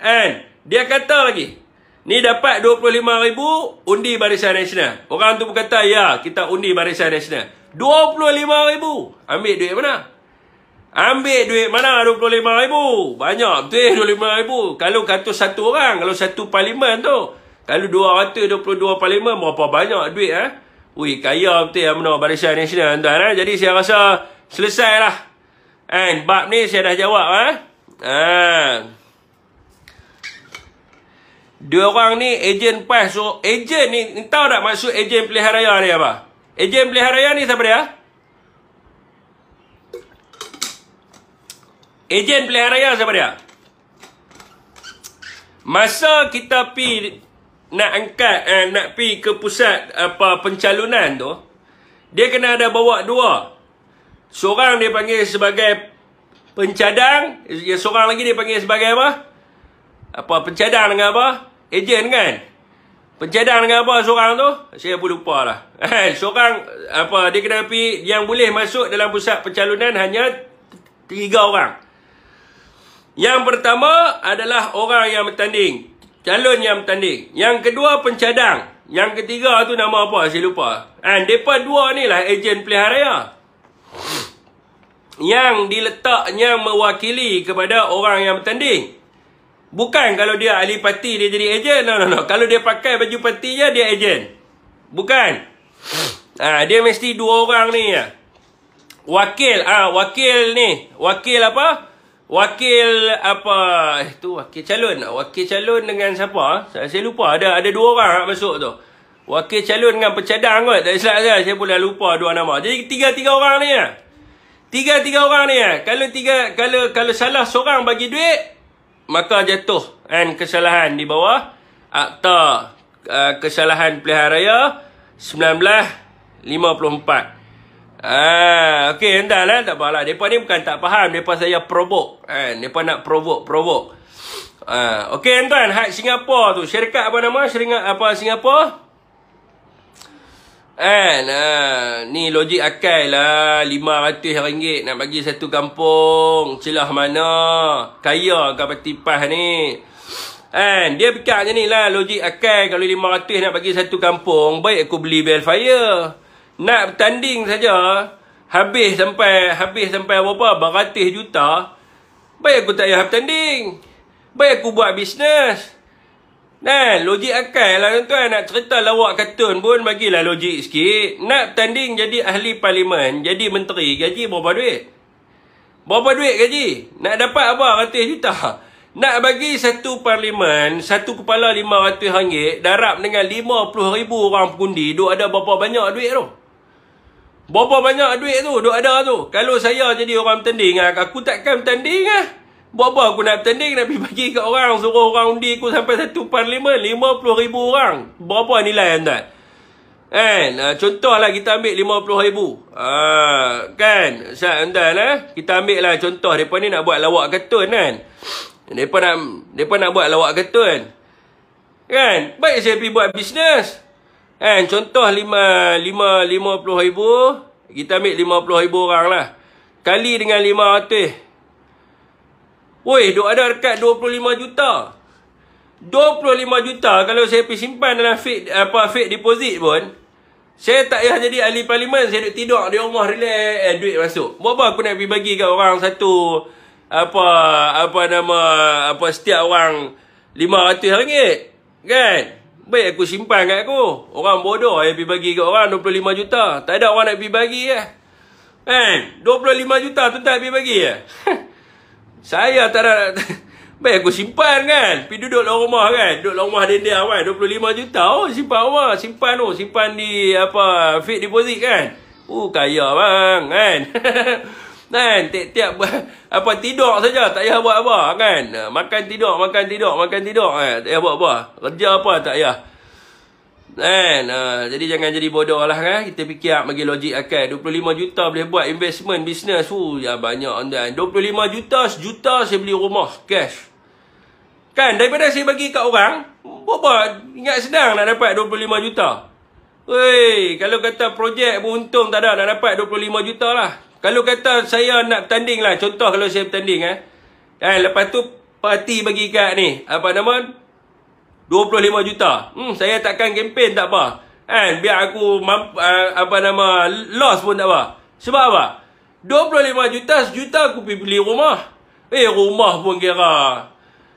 dia kata lagi, ni dapat 25,000 undi Barisan Nasional. Orang tu pun kata, ya, kita undi Barisan Nasional. 25,000. Ambil duit mana? Ambil duit mana 25,000? Banyak betul 25,000. Kalau kata satu orang, kalau satu parlimen tu, kalau 222 parlimen, berapa banyak duit, Ui, kaya betul UMNO Barisan Nasional, tuan. Jadi saya rasa selesai lah. Bab ni saya dah jawab. Dua orang ni ejen PAS. So, ejen ni, tahu tak maksud ejen pilihan raya ni apa? Ejen pilihan raya ni siapa dia? Ejen pilihan raya siapa dia? Masa kita pi nak angkat, nak pi ke pusat pencalonan tu, dia kena ada bawa dua. Seorang dia panggil sebagai pencadang, seorang lagi dia panggil sebagai apa? Pencadang dengan apa? Ejen kan? Pencadang dengan apa seorang tu? Saya pun lupa lah. Seorang, dia kena pergi, yang boleh masuk dalam pusat pencalonan hanya 3 orang. Yang pertama adalah orang yang bertanding, calon yang bertanding. Yang kedua pencadang. Yang ketiga tu nama apa? Saya lupa. Mereka dua ni lah ejen pilihan raya. Yang diletaknya mewakili kepada orang yang bertanding. Bukan kalau dia ahli parti dia jadi ejen. No. Kalau dia pakai baju parti je, dia ejen. Bukan. Dia mesti dua orang ni. Wakil. Wakil ni. Wakil apa? Wakil apa? Itu wakil calon. Wakil calon dengan siapa? Saya lupa. Ada dua orang masuk tu. Wakil calon dengan pencadang kot. Tak silap saya pun dah lupa dua nama. Jadi tiga orang ni. Tiga orang ni. Kalau salah seorang bagi duit, maka jatuh kesalahan di bawah Akta Kesalahan Pilihan Raya 1954. Okey, entah lah, tak apalah. Mereka ni bukan tak faham, mereka saya provoke. Mereka nak provoke. Okey, tuan, hak Singapura tu, syarikat apa nama? Singapura? Ni logik akal lah. RM500 nak bagi satu kampung. Celah mana? Kaya ke Patipah ni? Dia fikir macam ni lah, logik akal. Kalau RM500 nak bagi satu kampung, baik aku beli Belfire. Nak bertanding saja, habis sampai berapa? Beratus juta. Baik aku tak payah bertanding. Baik aku buat bisnes. Logik akal lah tuan. Nak cerita lawak kartun pun bagilah logik sikit. Nak bertanding jadi ahli parlimen, jadi menteri, gaji berapa duit? Berapa duit gaji? Nak dapat apa? Ratus juta. Nak bagi satu parlimen, satu kepala RM500, darab dengan 50,000 orang pengundi, duk ada berapa banyak duit tu? Berapa banyak duit tu? Duk ada tu. Kalau saya jadi orang bertanding, aku takkan bertanding lah. Buat apa aku nak bertanding, nak pergi bagi kat orang, suruh orang undi aku sampai satu parlimen, 50,000 orang. Berapa nilai tuan? Contohlah kita ambil 50,000. Kan? Kita ambil lah contoh, mereka ni nak buat lawak kartun kan? Mereka nak buat lawak kartun. Kan? Baik saya pergi buat bisnes. Contoh 50,000, kita ambil 50,000 orang lah. Kali dengan 500. Woi, duk ada dekat 25 juta. 25 juta kalau saya pergi simpan dalam fake deposit pun, saya tak payah jadi ahli parlimen, saya duduk tidur di rumah relax, duit masuk. Buat apa aku nak pergi bagi kat orang satu setiap orang RM500, kan? Baik aku simpan kat aku. Orang bodoh yang pergi bagi kat orang 25 juta. Tak ada orang nak pergi bagi lah. 25 juta tu tak pergi bagi lah. Saya tak ada. Baik aku simpan kan. Pergi duduk dalam rumah kan. Duduk dalam rumah dia kan. 25 juta. Oh simpan rumah. Simpan di fake deposit kan. Kaya bang kan. Tiap-tiap tidur saja. Tak payah buat apa kan. Makan tidur. Tak payah buat apa. Kerja apa tak payah. Jadi jangan jadi bodoh lah kan. Kita fikir bagi logik akal. 25 juta boleh buat investment bisnes. Ya banyak anda. 25 juta, sejuta saya beli rumah cash. Kan daripada saya bagi kat orang, buat ingat sedang nak dapat 25 juta. Weh, kalau kata projek pun untung tak ada, nak dapat 25 juta lah. Kalau kata saya nak bertanding lah, contoh kalau saya bertanding lepas tu parti bagi kat ni, 25 juta. Saya takkan kempen tak apa. Biar aku loss pun tak apa. Sebab apa? 25 juta, sejuta aku pergi beli rumah. Rumah pun kira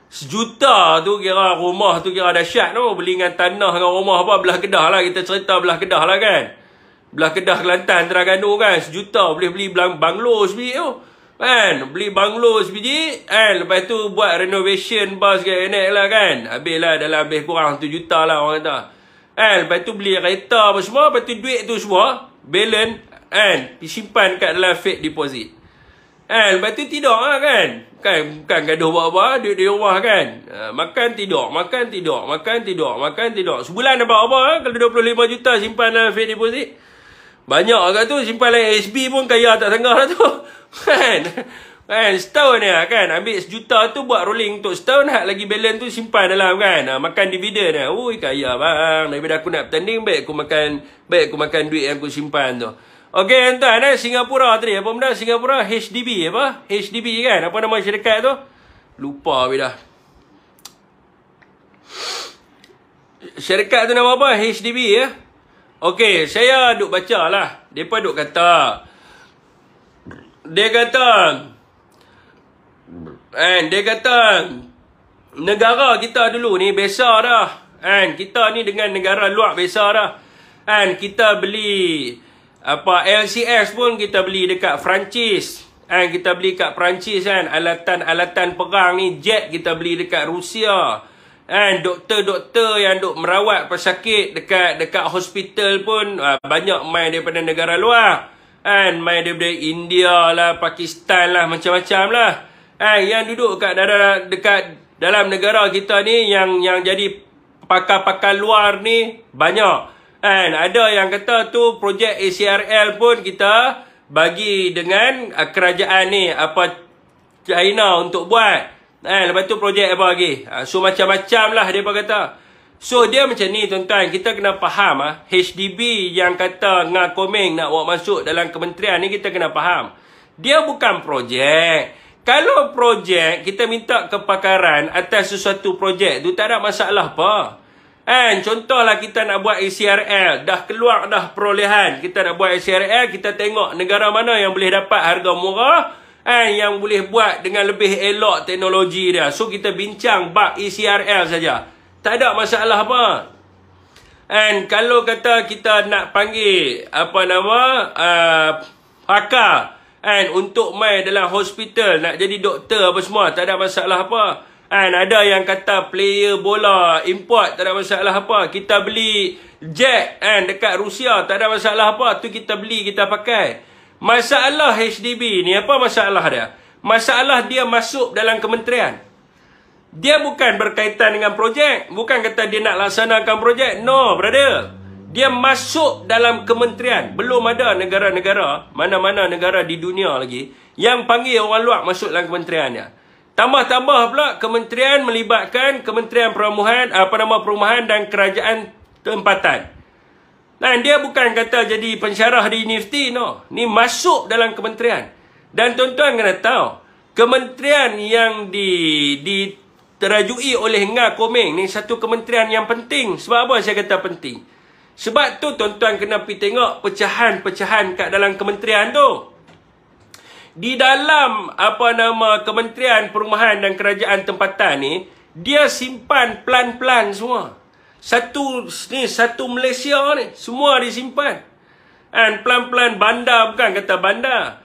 sejuta tu, kira rumah tu kira dahsyat tu. Beli dengan tanah dengan rumah belah Kedah lah. Kita cerita belah Kedah lah kan. Belah Kedah, Kelantan, Terengganu kan. Sejuta boleh beli banglo sebiji tu. Kan? Beli banglo sebiji. Lepas tu buat renovation bas sikit lah kan. Habis lah dalam lebih kurang 1 juta lah orang kata. Lepas tu beli kereta apa semua. Lepas tu duit tu semua balance pergi simpan kat dalam fake deposit. Lepas tu tidur lah kan. Bukan gaduh buat-buat, duit di rumah kan. Makan tidur. Sebulan dapat apa kalau 25 juta simpan dalam fake deposit. Banyak kat tu, simpan dalam SB pun kaya tak sanggah lah tu. Kan? Setahun ni kan. Ambil sejuta tu buat rolling untuk setahun, hak lagi balance tu simpan dalam kan. Makan dividen lah. Kaya bang. Daripada aku nak bertanding, baik aku makan duit yang aku simpan tu. Okey tuan, Singapura tadi apa benda? Singapura HDB apa? HDB kan? Apa nama syarikat tu? Lupa dah. Syarikat tu nama apa? HDB ya. Okey, saya duk baca lah. Depa duk kata. Dia kata negara kita dulu ni besar dah. Kita ni dengan negara luar besar dah. Kita beli LCS pun kita beli dekat Perancis. Kita beli kat Perancis kan. Alatan perang ni, jet kita beli dekat Rusia. Doktor-doktor yang duk merawat pesakit dekat hospital pun banyak main daripada negara luar. Main daripada India lah, Pakistan lah, macam-macam lah. Yang duduk dekat dalam negara kita ni yang jadi pakar-pakar luar ni banyak. Kan? Ada yang kata tu projek ACRL pun kita bagi dengan kerajaan ni, apa China untuk buat. Lepas tu projek apa lagi. So macam-macam lah dia kata. So dia macam ni tuan-tuan, kita kena faham HDB yang kata ngah komeng nak buat masuk dalam kementerian ni, kita kena faham. Dia bukan projek. Kalau projek, kita minta kepakaran atas sesuatu projek tu, tak ada masalah apa. Contohlah kita nak buat ACRL, dah keluar dah perolehan, kita nak buat ACRL, kita tengok negara mana yang boleh dapat harga murah, yang boleh buat dengan lebih elok teknologi dia. So kita bincang bab ACRL saja. Tak ada masalah apa. Kalau kata kita nak panggil pakar untuk mai dalam hospital, nak jadi doktor apa semua, tak ada masalah apa. Ada yang kata player bola import, tak ada masalah apa. Kita beli jet dekat Rusia, tak ada masalah apa. Tu kita beli, kita pakai. Masalah HDB ni, apa masalah dia? Masalah dia masuk dalam kementerian. Dia bukan berkaitan dengan projek. Bukan kata dia nak laksanakan projek. No, brother. Dia masuk dalam kementerian. Belum ada negara-negara, mana-mana negara di dunia lagi, yang panggil orang luar masuk dalam kementeriannya. Tambah-tambah pula, kementerian melibatkan Kementerian Perumahan dan Kerajaan Tempatan. Dia bukan kata jadi pensyarah di universiti, no. Ni masuk dalam kementerian. Dan tuan-tuan kena tahu, kementerian yang diterajui oleh Ngah Komeng ni satu kementerian yang penting. Sebab apa saya kata penting? Sebab tu tuan-tuan kena pergi tengok pecahan-pecahan kat dalam kementerian tu. Di dalam Kementerian Perumahan dan Kerajaan Tempatan ni, dia simpan plan-plan semua. Satu Malaysia ni, semua disimpan. Plan-plan bandar, bukan kata bandar.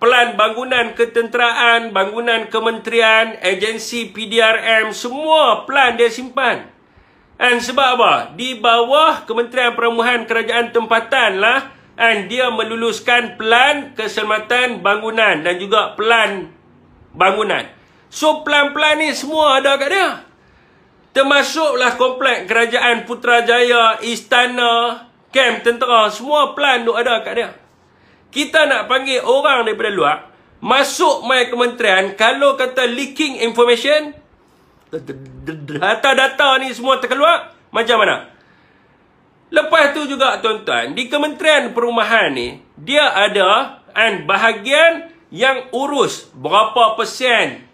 Plan bangunan ketenteraan, bangunan kementerian, agensi PDRM, semua plan dia simpan. Sebab apa? Di bawah Kementerian Perumahan Kerajaan Tempatan lah, dia meluluskan plan keselamatan bangunan dan juga plan bangunan. So plan-plan ni semua ada kat dia. Termasuklah kompleks Kerajaan Putrajaya, Istana, kem tentera, semua plan tu ada kat dia. Kita nak panggil orang daripada luar masuk mai kementerian, kalau kata leaking information, data-data ni semua terkeluar, macam mana? Lepas tu juga tuan-tuan, di Kementerian Perumahan ni, dia ada bahagian yang urus berapa persen.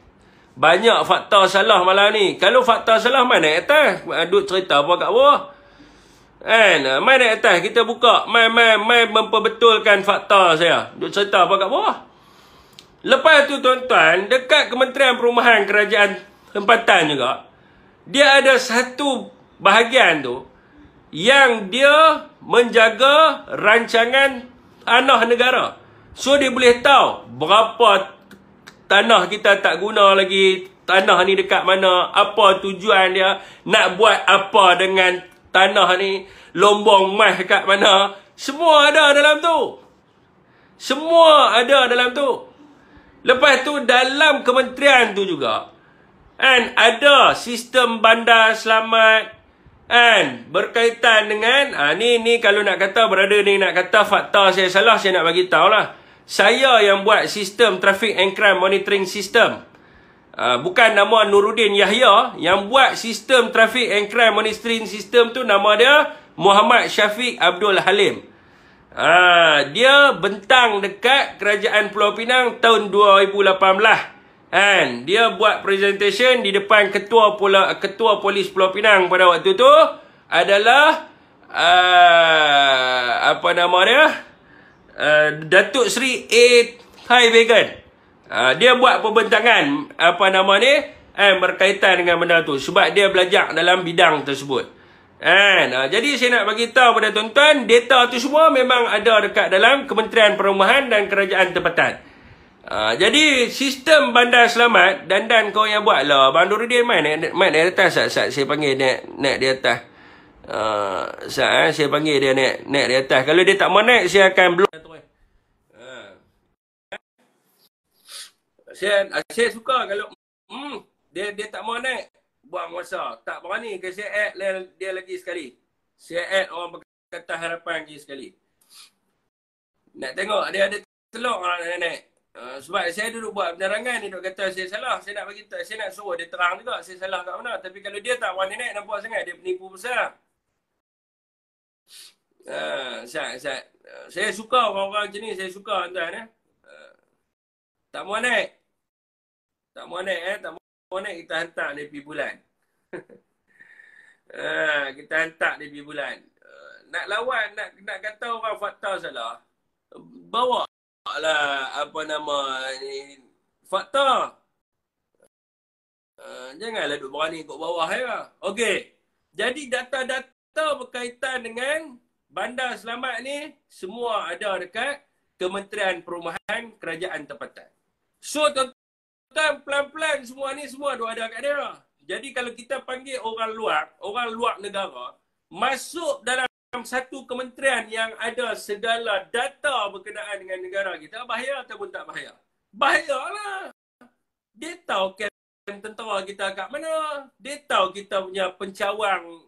Banyak fakta salah malam ni. Kalau fakta salah, mai naik atas. Duk cerita apa kat bawah. Mai naik atas, kita buka. Mai memperbetulkan fakta saya. Duk cerita apa kat bawah. Lepas tu tuan-tuan, dekat Kementerian Perumahan Kerajaan Tempatan juga, dia ada satu bahagian tu yang dia menjaga rancangan tanah negara. So dia boleh tahu berapa tanah kita tak guna lagi, tanah ni dekat mana, apa tujuan dia, nak buat apa dengan tanah ni, lombong emas dekat mana. Semua ada dalam tu. Semua ada dalam tu. Lepas tu dalam kementerian tu juga ada sistem bandar selamat, berkaitan dengan ni kalau nak kata brother ni nak kata fakta saya salah, saya nak bagi tahu lah. Saya yang buat sistem Traffic and Crime Monitoring System. Bukan nama Nuruddin Yahya. Yang buat sistem Traffic and Crime Monitoring System tu nama dia Muhammad Syafiq Abdul Halim. Dia bentang dekat Kerajaan Pulau Pinang tahun 2018. Dia buat presentation di depan Ketua Polis Pulau Pinang pada waktu tu adalah apa nama dia? Datuk Seri A. Thai Vegan. Dia buat pembentangan apa nama ni berkaitan dengan benda tu sebab dia belajar dalam bidang tersebut. Jadi saya nak bagi tahu pada tuan-tuan, data tu semua memang ada dekat dalam Kementerian Perumahan dan Kerajaan Tempatan. Jadi sistem bandar selamat dan kau yang buat lah. Abang Nuruddin naik di atas saat saya panggil naik di atas. Saya panggil dia naik di atas. Kalau dia tak mau naik, saya akan block. Saya suka kalau dia tak mau naik. buang masa. Tak berani ke share ad dia lagi sekali. Share ad orang Pakatan Harapan lagi sekali. Nak tengok dia ada telur orang nak naik. Sebab saya duduk buat penerangan, dia duduk kata saya salah. Saya nak bagi, saya nak suruh dia terang juga saya salah kat mana. Tapi kalau dia tak berani naik, nampak sangat dia penipu besar. Saya suka orang-orang macam ni, saya suka tuan. Tak mau naik. Tak mau naik, tak mau naik, kita hantar dia pergi bulan. Kita hantar dia pergi bulan. Nak lawan, nak kata orang fakta salah, bawa lah apa nama ni, fakta. Janganlah duk berani ikut bawah ya. Okey. Jadi data-data berkaitan dengan Bandar Selamat ni semua ada dekat Kementerian Perumahan Kerajaan Tempatan. So tuan-tuan, pelan-pelan semua ni semua ada kat dia. Jadi kalau kita panggil orang luar negara masuk dalam satu kementerian yang ada segala data berkenaan dengan negara kita, bahaya ataupun tak bahaya? Bahayalah. Dia tahu tentera kita kat mana. Dia tahu kita punya pencawang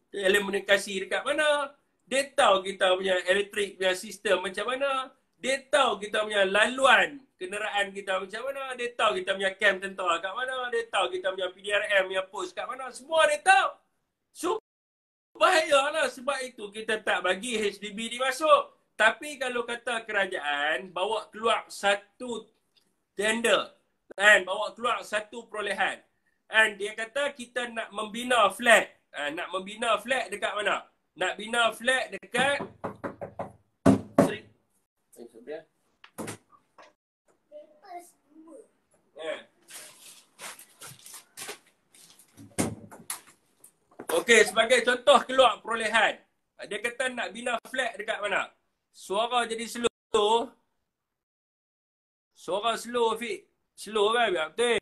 telekomunikasi dekat mana. Dia tahu kita punya elektrik punya sistem macam mana. Dia tahu kita punya laluan kenderaan kita macam mana. Dia tahu kita punya kamp tentera kat mana. Dia tahu kita punya PDRM punya post kat mana. Semua dia tahu. So, bahayalah. Sebab itu kita tak bagi HDB masuk. Tapi kalau kata kerajaan bawa keluar satu tender dan bawa keluar satu perolehan, dan dia kata kita nak membina flat. Nak membina flat dekat mana? Nak bina flat dekat Okey, sebagai contoh keluar perolehan. Dia kata nak bina flat dekat mana? Suara jadi slow. Suara slow, Fik. Slow kan? Biar betul.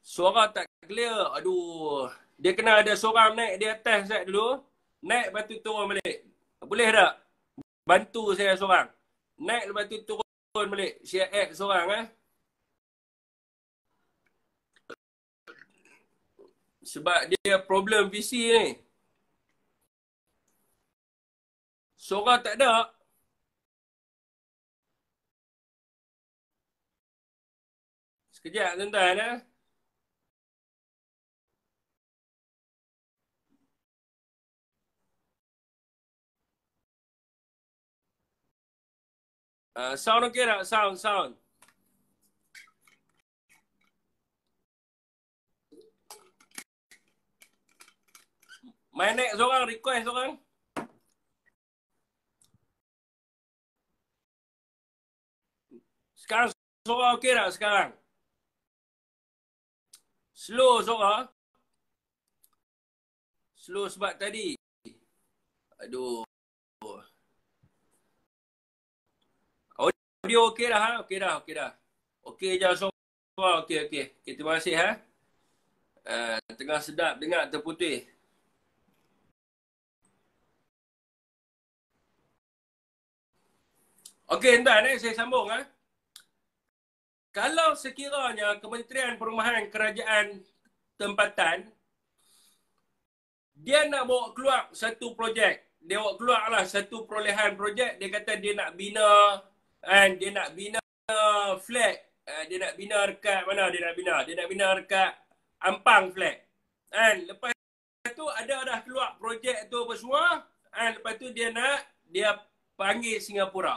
Suara tak clear. Aduh. Dia kena ada seorang naik di atas sekejap dulu. Naik lepas tu turun balik. Boleh tak? Bantu saya seorang. Naik lepas tu turun balik. Share ad seorang. Sebab dia problem PC ni. Suara tak ada. Sekejap tuan-tuan. Sound okey tak? Sound. Main naik seorang, request seorang. Sekarang suara okey tak sekarang? Slow suara. Slow sebab tadi. Aduh. Audio okey dah. Okey dah. Okey je suara. Okey. Terima kasih tengah sedap dengar terputih. Okey tuan, saya sambung Kalau sekiranya Kementerian Perumahan Kerajaan Tempatan dia nak bawa keluar satu projek, dia bawa keluarlah satu perolehan projek, dia kata dia nak bina flat, dia nak bina dekat mana dia nak bina? Dia nak bina dekat Ampang flat. Lepas tu ada dah keluar projek tu apa semua, lepas tu dia panggil Singapura.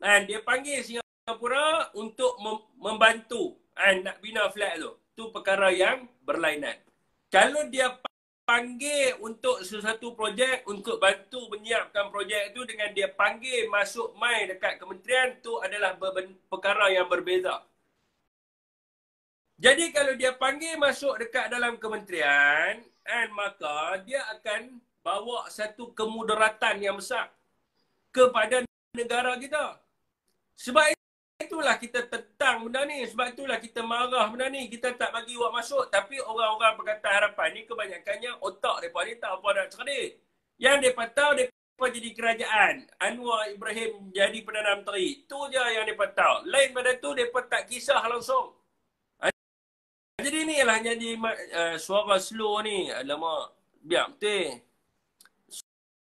Dia panggil Singapura untuk membantu nak bina flat tu. Tu perkara yang berlainan. Kalau dia panggil untuk sesuatu projek, untuk bantu menyiapkan projek tu dengan dia panggil masuk mai dekat kementerian, tu adalah perkara yang berbeza. Jadi kalau dia panggil masuk dekat dalam kementerian, maka dia akan bawa satu kemudaratan yang besar kepada negara kita. Sebab itulah kita tentang benda ni. Sebab itulah kita marah benda ni. Kita tak bagi awak masuk. Tapi orang-orang Pakatan Harapan ni kebanyakannya otak mereka ni tak apa nak cerdik. Yang mereka tahu, jadi kerajaan, Anwar Ibrahim jadi Perdana Menteri. Tu je yang mereka tahu. Lain pada tu, mereka tak kisah langsung. Jadi ni lah jadi suara slow ni. Alamak, biar betul.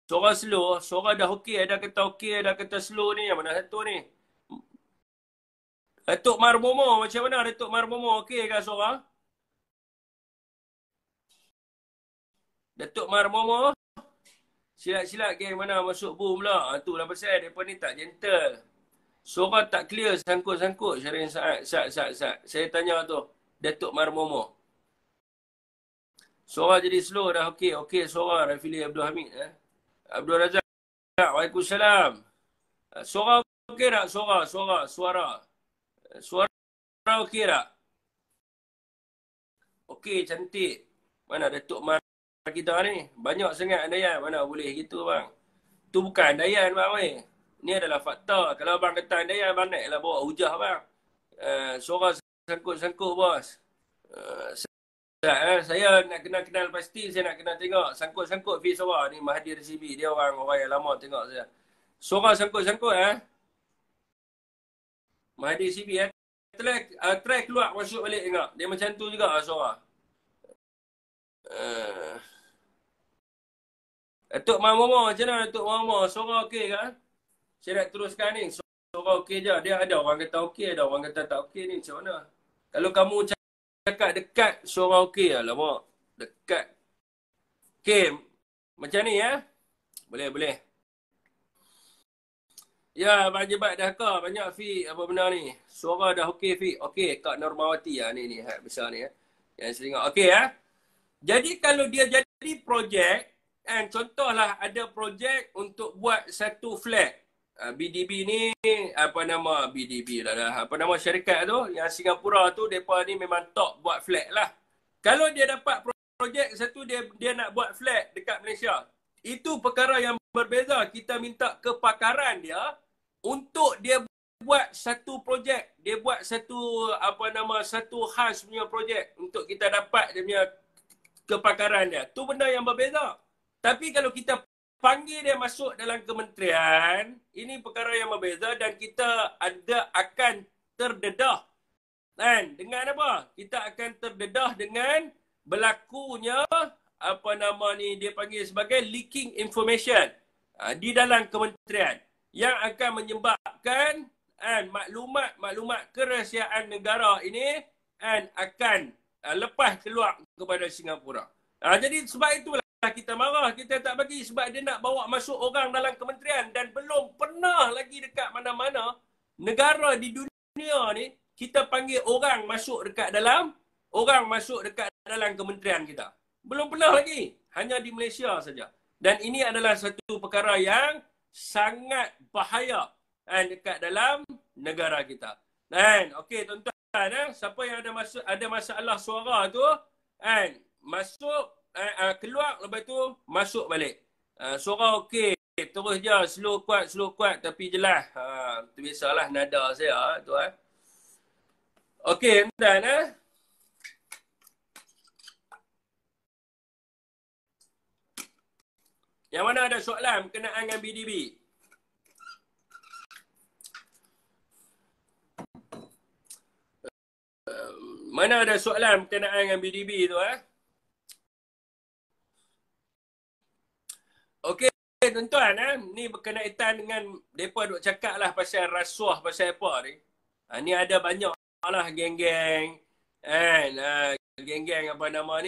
Suara slow, suara dah okey, ada kata slow ni. Yang mana satu ni? Datuk Marmomo, macam mana Datuk Marmomo? Okey ke suara? Datuk Marmomo? Silat-silat geng mana masuk boom pula. Tu lah pasal mereka ni tak gentle. Suara tak clear, sangkut-sangkut. Syarif Sat. Saya tanya tu, Datuk Marmomo. Suara jadi slow dah. Okey suara Rafili Abdul Hamid. Abdul Razak. Waalaikumsalam. Suara okey tak? Suara okey tak? Okey, cantik. Mana Datuk Mar kita ni? Banyak sangat andaian. Mana boleh gitu bang? Tu bukan andaian bang weh. Ni adalah fakta. Kalau abang kata andaian, abang naiklah bawa hujah bang. Suara sangkut-sangkut bos. Saya nak kenal pasti, saya nak kenal tengok. Sangkut-sangkut Fi suara ni Mahathir CB. Dia orang yang lama tengok saya. Suara sangkut-sangkut Mahathir CB try keluar masuk balik tengok. Dia macam tu juga suara. Datuk Marmomo, macam mana Datuk Marmomo? Suara okey ke? Saya nak teruskan ni. Suara okey je. Dia ada orang kata okey, ada orang kata tak okey ni. Macam mana? Kalau kamu cakap dekat, suara okey lah mak. Dekat. Okey. Macam ni Boleh. Ya, Abang Jebat dah ke? Banyak Fi, apa benda ni? Suara dah okey Fi. Okey, Kak Normawati ni besar ni Yang saya tengok. Okey Jadi kalau dia jadi projek, contohlah ada projek untuk buat satu flat. BDB ni, apa nama BDB lah. Apa nama syarikat tu, yang Singapura tu, mereka ni memang top buat flat lah. Kalau dia dapat projek satu, dia nak buat flat dekat Malaysia. Itu perkara yang berbeza. Kita minta kepakaran dia untuk dia buat satu projek. Dia buat satu, satu khas punya projek untuk kita dapat dia punya kepakaran dia. Tu benda yang berbeza. Tapi kalau kita panggil dia masuk dalam kementerian, ini perkara yang berbeza dan kita akan terdedah. Dan dengan apa? Kita akan terdedah dengan berlakunya dia panggil sebagai leaking information di dalam kementerian yang akan menyebabkan maklumat kerahsiaan negara ini akan lepas keluar kepada Singapura. Jadi sebab itulah kita marah, kita tak bagi sebab dia nak bawa masuk orang dalam kementerian dan belum pernah lagi dekat mana-mana negara di dunia ni kita panggil orang masuk dekat dalam kementerian kita. Belum pernah lagi, hanya di Malaysia saja. Dan ini adalah satu perkara yang sangat bahaya dekat dalam negara kita. Dan okey tuan-tuan, siapa yang ada masalah suara tu masuk keluar, lepas tu masuk balik. Suara okey, terus je slow kuat tapi jelas. Tu biasalah nada saya tu Okey, tuan Yang mana ada soalan berkenaan dengan BDB? Mana ada soalan berkenaan dengan BDB tu Okey, tuan-tuan ni berkenaan dengan mereka duk cakap lah pasal rasuah, pasal apa ni. Ni ada banyak lah geng-geng geng-geng Walanon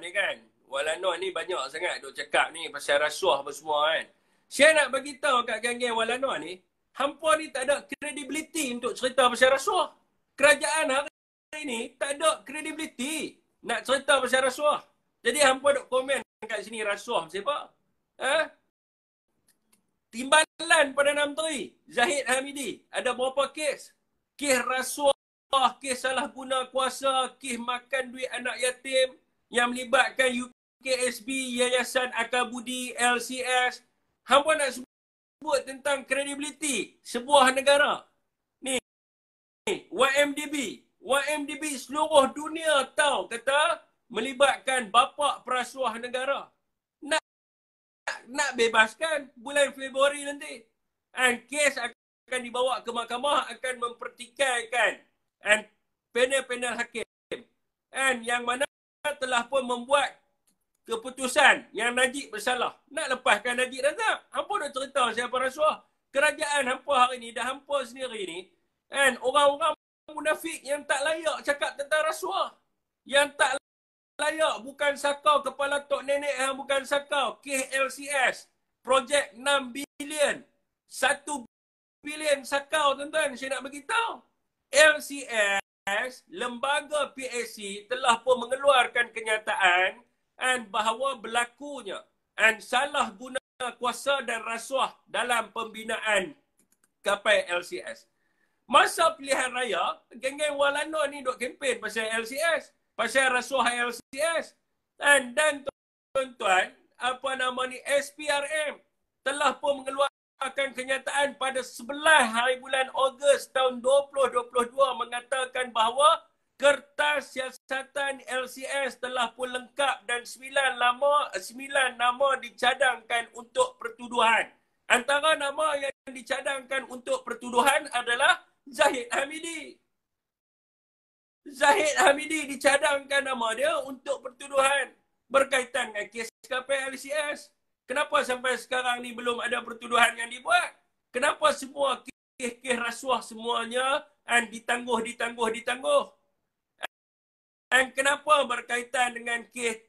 ni kan. Walanon ni banyak sangat duk cakap ni pasal rasuah apa semua Saya nak bagi tahu kat geng-geng Walanon ni, hampa ni tak ada credibility untuk cerita pasal rasuah. Kerajaan hari ni tak ada credibility nak cerita pasal rasuah. Jadi hampa duk komen kat sini rasuah siapa? Timbalan Perdana Menteri Zahid Hamidi ada berapa kes? Kes rasuah, kes salah guna kuasa, kes makan duit anak yatim yang melibatkan UKSB, Yayasan Akabudi, LCS. Hampa nak sebut tentang kredibiliti sebuah negara. Ni YMDB seluruh dunia tahu kata melibatkan bapa perasuah negara. nak bebaskan bulan Februari nanti. And kes akan dibawa ke mahkamah, akan mempertikaikan and panel-panel hakim. And yang mana telah pun membuat keputusan yang Najib bersalah. Nak lepaskan Najib Razak. Hampa nak cerita siapa rasuah. Kerajaan hampa hari ni dah hampa sendiri ni. And orang-orang munafik yang tak layak cakap tentang rasuah. Yang tak layak, bukan sakau kepala tok nenek yang bukan sakau. KLCS. Projek 6 bilion. 1 bilion sakau, tuan-tuan. Saya nak beritahu. LCS, lembaga PAC telah pun mengeluarkan kenyataan and bahawa berlakunya and salah guna kuasa dan rasuah dalam pembinaan kapal LCS. Masa pilihan raya, geng-geng Walano ni duk kempen pasal LCS, pasal rasuah LCS. Dan tuan-tuan, apa nama ni, SPRM telah pun mengeluarkan kenyataan pada 11 hari bulan Ogos tahun 2022 mengatakan bahawa kertas siasatan LCS telah pun lengkap dan 9 nama dicadangkan untuk pertuduhan. Antara nama yang dicadangkan untuk pertuduhan adalah Zahid Hamidi. Zahid Hamidi dicadangkan nama dia untuk pertuduhan berkaitan dengan kes kapal LCS. Kenapa sampai sekarang ni belum ada pertuduhan yang dibuat? Kenapa semua kes rasuah semuanya ditangguh? Dan kenapa berkaitan dengan kes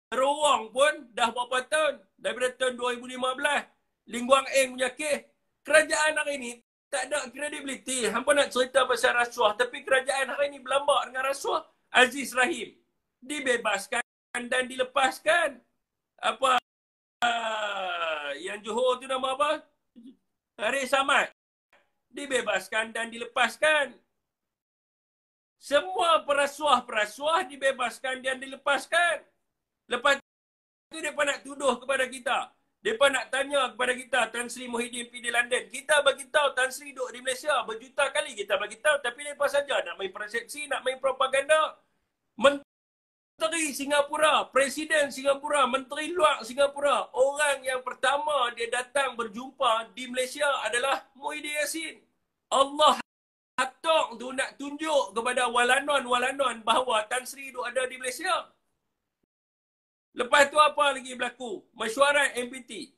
Teruang pun dah berapa tahun? Daripada tahun 2015. Ling Guang Eng punya kes. Kerajaan hari ni tak ada kredibiliti. Hampa nak cerita pasal rasuah. Tapi kerajaan hari ni berlambak dengan rasuah. Aziz Rahim dibebaskan dan dilepaskan. Apa yang Johor tu nama apa? Haris Samad dibebaskan dan dilepaskan. Semua perasuah dibebaskan dan dilepaskan. Lepas tu mereka nak tuduh kepada kita. Mereka nak tanya kepada kita, Tan Sri Muhyiddin pergi di London. Kita bagi tahu Tan Sri duduk di Malaysia. Berjuta kali kita bagi tahu. Tapi mereka saja nak main persepsi, nak main propaganda. Menteri Singapura, Presiden Singapura, Menteri Luar Singapura. Orang yang pertama dia datang berjumpa di Malaysia adalah Muhyiddin Yassin. Allah Hatok tu nak tunjuk kepada walanon bahawa Tan Sri duk ada di Malaysia. Lepas tu apa lagi berlaku? Mesyuarat MPT.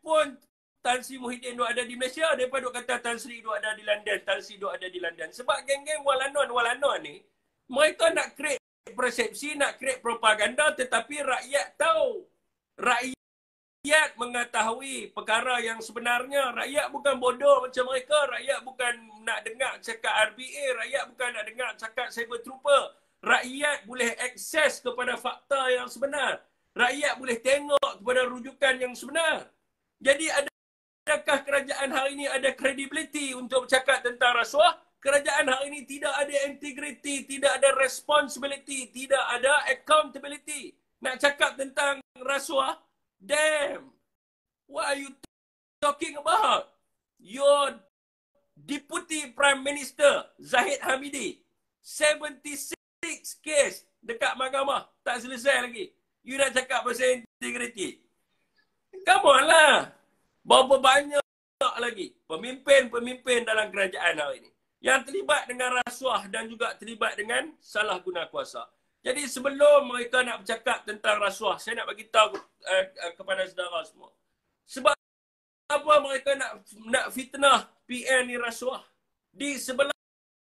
Pun Tan Sri Muhyiddin duk ada di Malaysia, mereka duk kata Tan Sri duk ada di London, Tan Sri duk ada di London. Sebab geng-geng walanon ni, mereka nak create persepsi, nak create propaganda, tetapi rakyat tahu. Rakyat mengetahui perkara yang sebenarnya. Rakyat bukan bodoh macam mereka. Rakyat bukan nak dengar cakap RBA. Rakyat bukan nak dengar cakap cyber trooper. Rakyat boleh akses kepada fakta yang sebenar. Rakyat boleh tengok kepada rujukan yang sebenar. Jadi adakah kerajaan hari ini ada credibility untuk bercakap tentang rasuah? Kerajaan hari ini tidak ada integrity, tidak ada responsibility, tidak ada accountability. Nak cakap tentang rasuah? Damn! What are you talking about? Your Deputy Prime Minister, Zahid Hamidi, 76 kes dekat mahkamah. Tak selesai lagi. You nak cakap pasal integrity? Come on lah. Berapa banyak lagi pemimpin-pemimpin dalam kerajaan hari ini yang terlibat dengan rasuah dan juga terlibat dengan salah guna kuasa. Jadi sebelum mereka nak bercakap tentang rasuah, saya nak bagi tahu kepada saudara semua. Sebab apa mereka nak fitnah PN ni rasuah? Di sebelah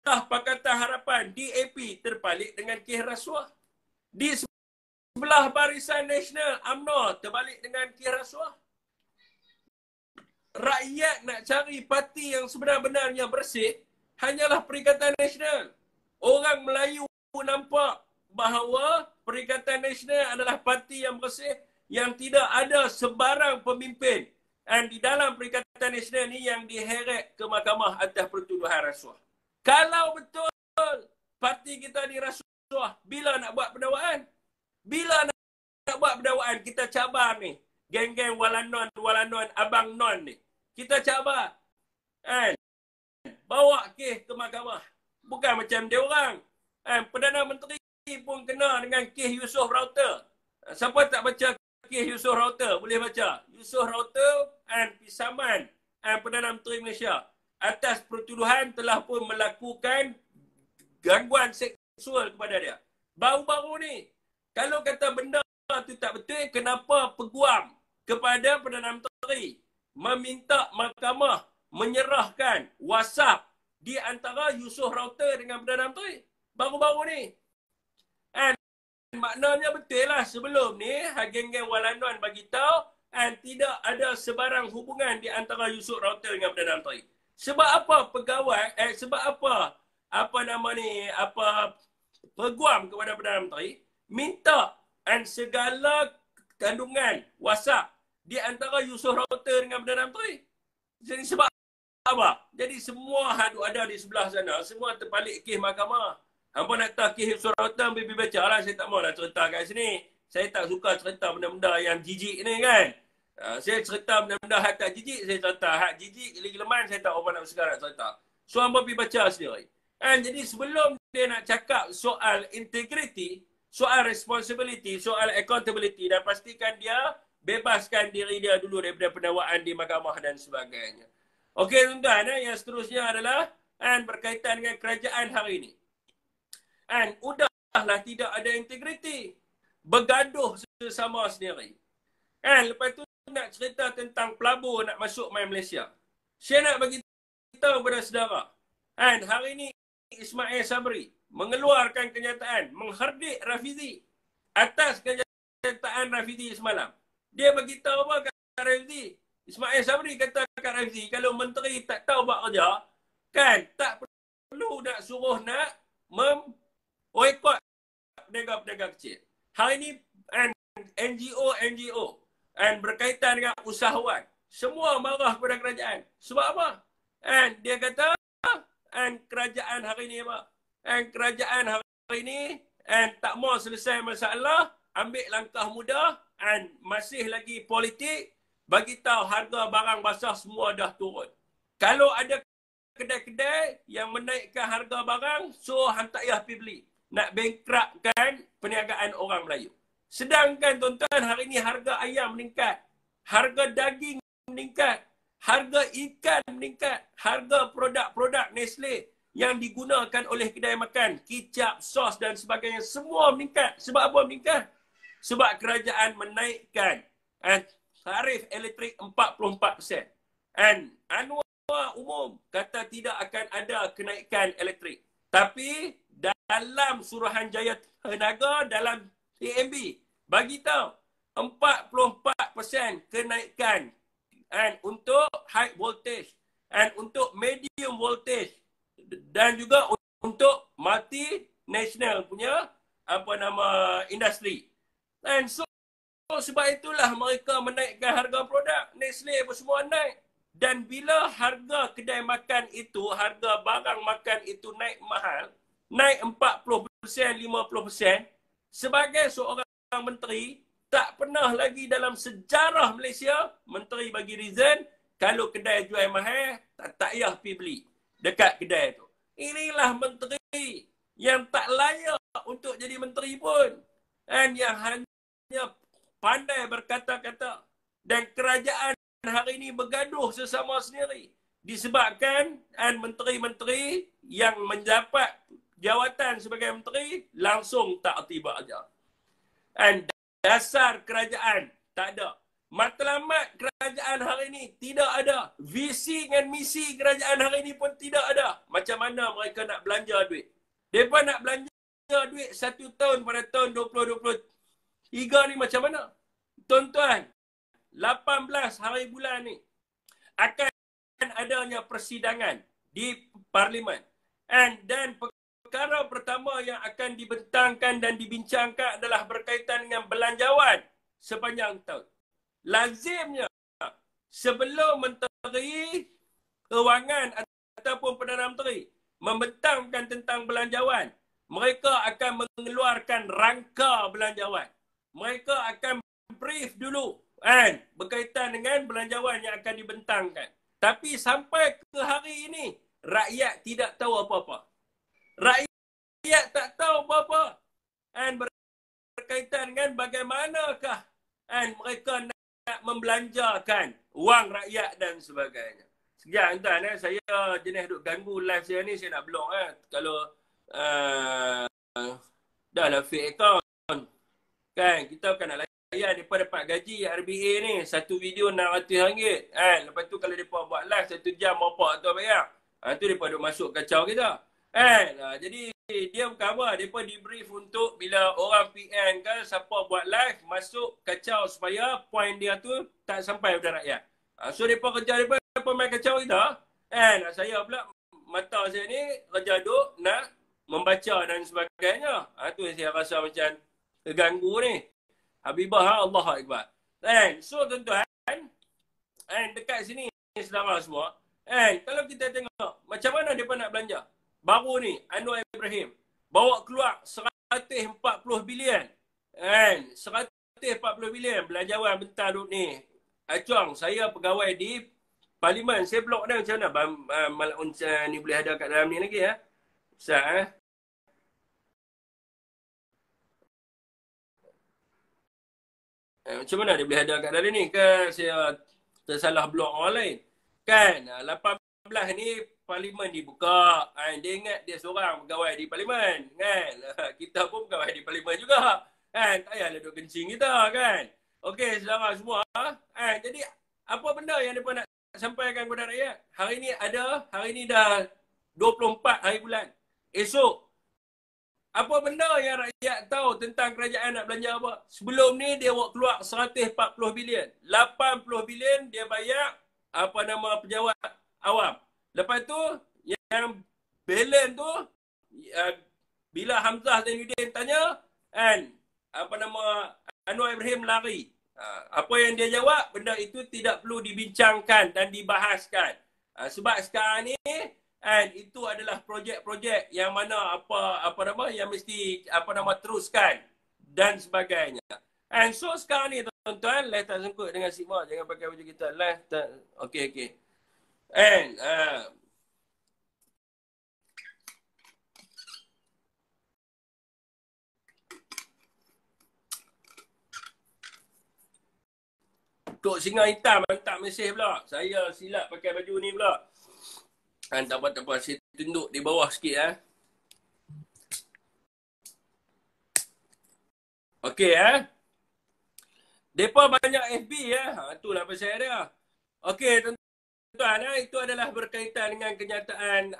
Pakatan Harapan, DAP terbalik dengan kes rasuah. Di sebelah Barisan Nasional, UMNO terbalik dengan kes rasuah. Rakyat nak cari parti yang sebenar-benarnya bersih, hanyalah Perikatan Nasional. Orang Melayu nampak bahawa Perikatan Nasional adalah parti yang bersih, yang tidak ada sebarang pemimpin. Dan di dalam Perikatan Nasional ni yang diheret ke mahkamah atas pertuduhan rasuah. Kalau betul parti kita ni rasuah, bila nak buat pendakwaan? Bila nak buat pendakwaan? Kita cabar ni. Geng-geng walanon, abang non ni. Kita cabar. Bawa kes ke mahkamah. Bukan macam dia orang. Perdana Menteri pun kena dengan kes Yusof Router. Siapa tak baca kes Yusof Router, boleh baca. Yusof Router dan Pisaman dan Perdana Menteri Malaysia atas pertuduhan telah pun melakukan gangguan seksual kepada dia. Baru-baru ni, kalau kata benda tu tak betul, kenapa peguam kepada Perdana Menteri meminta mahkamah menyerahkan WhatsApp di antara Yusof Router dengan Perdana Menteri? Baru-baru ni. And maknanya betul lah sebelum ni geng-geng Walanuan bagi tahu tidak ada sebarang hubungan di antara Yusof Router dengan Perdana Menteri. Sebab apa pegawai sebab apa nama ni peguam kepada Perdana Menteri minta segala kandungan WhatsApp di antara Yusof Router dengan Perdana Menteri. Jadi sebab apa? Jadi semua ada di sebelah sana, semua terpalik kes mahkamah. Hampa nak tahu kes Yusof Router, pergi baca lah. Saya tak mahu nak cerita kat sini. Saya tak suka cerita benda-benda yang jijik ni kan. Saya cerita benda-benda hak tak jijik, saya cerita. Hak jijik, gila-gilaman, saya tak apa nak bersekarang nak cerita. So, hampa pergi baca sendiri. Jadi sebelum dia nak cakap soal integrity, soal responsibility, soal accountability, dan pastikan dia bebaskan diri dia dulu daripada pendakwaan di mahkamah dan sebagainya. Okey tuan-tuan, yang seterusnya adalah berkaitan dengan kerajaan hari ini. Udahlah tidak ada integriti. Bergaduh sesama sendiri. Lepas tu nak cerita tentang pelabur nak masuk main Malaysia. Saya nak bagi tahu kepada saudara. Hari ini Ismail Sabri mengeluarkan kenyataan mengherdik Rafizi atas kenyataan Rafizi semalam. Dia bagi tahu apa kat Rafizi? Ismail Sabri kata kat Rafizi, kalau menteri tak tahu buat kerja, kan tak perlu nak suruh nak boikot pedagang-pedagang kecil. Hari ini NGO berkaitan dengan usahawan, semua marah kepada kerajaan. Sebab apa? Dia kata kerajaan hari ini apa? Kerajaan hari ini tak mau selesai masalah, ambil langkah mudah masih lagi politik, bagi tahu harga barang basah semua dah turun. Kalau ada kedai-kedai yang menaikkan harga barang, so hang tak payah pergi beli. Nak bankruptkan perniagaan orang Melayu. Sedangkan tuan-tuan, hari ini harga ayam meningkat. Harga daging meningkat. Harga ikan meningkat. Harga produk-produk Nestle yang digunakan oleh kedai makan, kicap, sos dan sebagainya, semua meningkat. Sebab apa meningkat? Sebab kerajaan menaikkan tarif elektrik 44%. Anwar umum kata tidak akan ada kenaikan elektrik. Tapi dalam Suruhanjaya Tenaga, dalam TMB, bagi tahu 44% kenaikan untuk high voltage, untuk medium voltage, dan juga untuk multinational punya industri. So sebab itulah mereka menaikkan harga produk. Nestle apa semua naik. Dan bila harga kedai makan itu, harga barang makan itu naik mahal, naik 40%, 50%, sebagai seorang menteri, tak pernah lagi dalam sejarah Malaysia, menteri bagi reason, kalau kedai jual mahal, tak payah pergi beli dekat kedai itu. Inilah menteri yang tak layak untuk jadi menteri pun. Yang hanya pandai berkata-kata. Dan kerajaan hari ini bergaduh sesama sendiri. Disebabkan menteri-menteri yang mendapat jawatan sebagai menteri langsung tak tiba aja. Dasar kerajaan tak ada. Matlamat kerajaan hari ini tidak ada. Visi dan misi kerajaan hari ini pun tidak ada. Macam mana mereka nak belanja duit? Mereka nak belanja duit 1 tahun pada tahun 2023 ni macam mana? Tuan-tuan, 18 hari bulan ni akan adanya persidangan di Parlimen. Dan perkara pertama yang akan dibentangkan dan dibincangkan adalah berkaitan dengan belanjawan sepanjang tahun. Lazimnya sebelum Menteri Kewangan ataupun Perdana Menteri membentangkan tentang belanjawan, mereka akan mengeluarkan rangka belanjawan. Mereka akan brief dulu berkaitan dengan belanjawan yang akan dibentangkan. Tapi sampai ke hari ini, rakyat tidak tahu apa-apa. Rakyat tak tahu apa-apa. Berkaitan dengan bagaimanakah And mereka nak membelanjakan wang rakyat dan sebagainya. Sekian tuan, saya jenis duk ganggu live saya ni, saya nak block kalau dah lah fake account. Kan, kita bukan nak layan, mereka dapat gaji RBA ni, satu video RM600. Lepas tu kalau mereka buat live 1 jam, berapa tu bayar? Tu mereka duk masuk kacau kita. Jadi dia bukan apa, mereka di brief untuk bila orang PN kan, siapa buat live, masuk kacau supaya point dia tu tak sampai kepada rakyat. So mereka kerja mereka main kacau kita. Saya pula, mata saya ni kerja duk nak membaca dan sebagainya. Tu yang saya rasa macam terganggu ni. Habibah, Allah Akbar. So tuan-tuan, dekat sini saudara semua, kalau kita tengok macam mana mereka nak belanja. Baru ni Anwar Ibrahim bawa keluar 140 bilion. 140 bilion belanjawan bentar duk ni. Acuang, saya pegawai di Parlimen. Saya blok dah macam mana Malak Uncan ni boleh ada kat dalam ni lagi ya. Ustaz macam mana dia boleh ada kat dalam ni? Ke saya tersalah blok orang lain? Kan 18 ni Parlimen dibuka. Dia ingat dia seorang pegawai di Parlimen. Kan? Kita pun pegawai di Parlimen juga. Kan? Tak payahlah duk kencing kita. Kan? Okey, saudara semua. Jadi, apa benda yang mereka nak sampaikan kepada rakyat? Hari ni dah 24 hari bulan. Esok, apa benda yang rakyat tahu tentang kerajaan nak belanja apa? Sebelum ni, dia buat keluar 140 bilion. 80 bilion dia bayar pejabat awam. Lepas tu, yang balance tu, bila Hamzah Zainuddin tanya, Anwar Ibrahim lari. Apa yang dia jawab, benda itu tidak perlu dibincangkan dan dibahaskan. Sebab sekarang ni, itu adalah projek-projek yang mana yang mesti teruskan dan sebagainya. So sekarang ni tuan-tuan, live tak sangkut dengan Sigma, jangan pakai baju kita. Live tak, okey. Tok Singa Hitam hantar mesej pula. Saya silap pakai baju ni pula. Tak apa. Saya tunduk di bawah sikit. Okey Depa banyak FB itulah pasal dia. Okey tuan-tuan, itu adalah berkaitan dengan kenyataan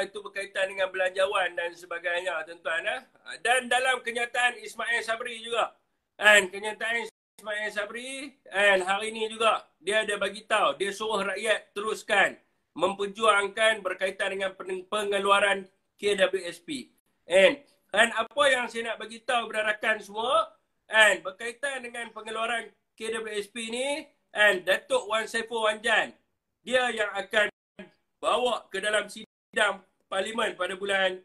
itu berkaitan dengan belanjawan dan sebagainya tuan-tuan. Dan dalam kenyataan Ismail Sabri juga. Kenyataan Ismail Sabri hari ini juga dia ada bagi tahu, dia suruh rakyat teruskan memperjuangkan berkaitan dengan pengeluaran KWSP. Dan apa yang saya nak bagi tahu kepada rakan semua, berkaitan dengan pengeluaran KWSP ni, Datuk Wan Saiful Wanjan, dia yang akan bawa ke dalam sidang Parlimen pada bulan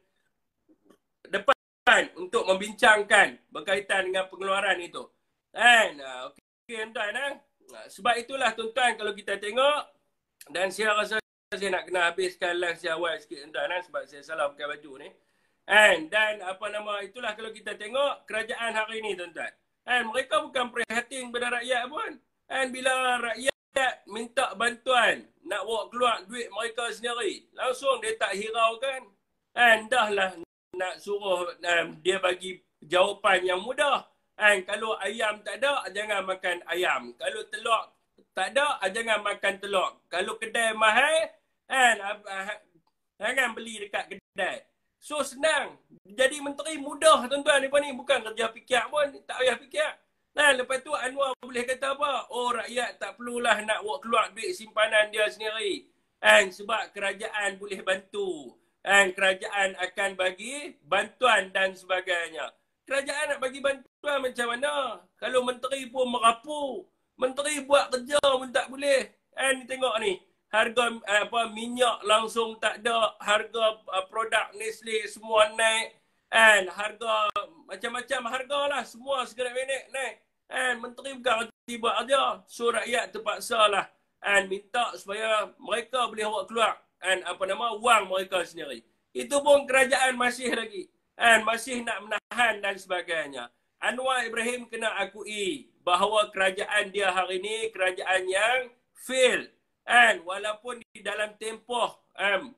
depan untuk membincangkan berkaitan dengan pengeluaran itu. Okey tuan-tuan. Sebab itulah tuan-tuan, kalau kita tengok, dan saya rasa saya nak kena habiskan live saya awal sikit tuan-tuan sebab saya salah pakai baju ni. Dan itulah kalau kita tengok kerajaan hari ni tuan-tuan. Mereka bukan prihatin kepada rakyat pun. Bila rakyat minta bantuan nak bawa keluar duit mereka sendiri, langsung dia tak hiraukan. Dah lah nak suruh dia bagi jawapan yang mudah. Kalau ayam tak ada, jangan makan ayam. Kalau telur tak ada, jangan makan telur. Kalau kedai mahal, jangan beli dekat kedai. So senang. Jadi menteri mudah tuan-tuan. Mereka ni bukan kerja fikir pun. Tak payah fikir. Lepas tu Anwar boleh kata apa? Rakyat tak perlulah nak buat keluar duit simpanan dia sendiri. Sebab kerajaan boleh bantu. Kerajaan akan bagi bantuan dan sebagainya. Kerajaan nak bagi bantuan macam mana? Kalau menteri pun merapu. Menteri buat kerja pun tak boleh. Ni tengok ni. Harga minyak langsung tak ada. Harga produk Nestle semua naik. Harga macam-macam harga lah. Semua segera minit naik. Menteri bukan kerja buat kerja. So rakyat terpaksa lah. Minta supaya mereka boleh bawa keluar. Wang mereka sendiri. Itu pun kerajaan masih lagi. Masih nak menahan dan sebagainya. Anwar Ibrahim kena akui bahawa kerajaan dia hari ini kerajaan yang fail. And walaupun di dalam tempoh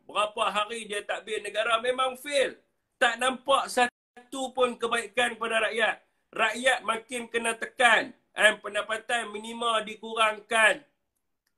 berapa hari dia takbir negara memang fail. Tak nampak satu pun kebaikan kepada rakyat. Rakyat makin kena tekan. Pendapatan minima dikurangkan.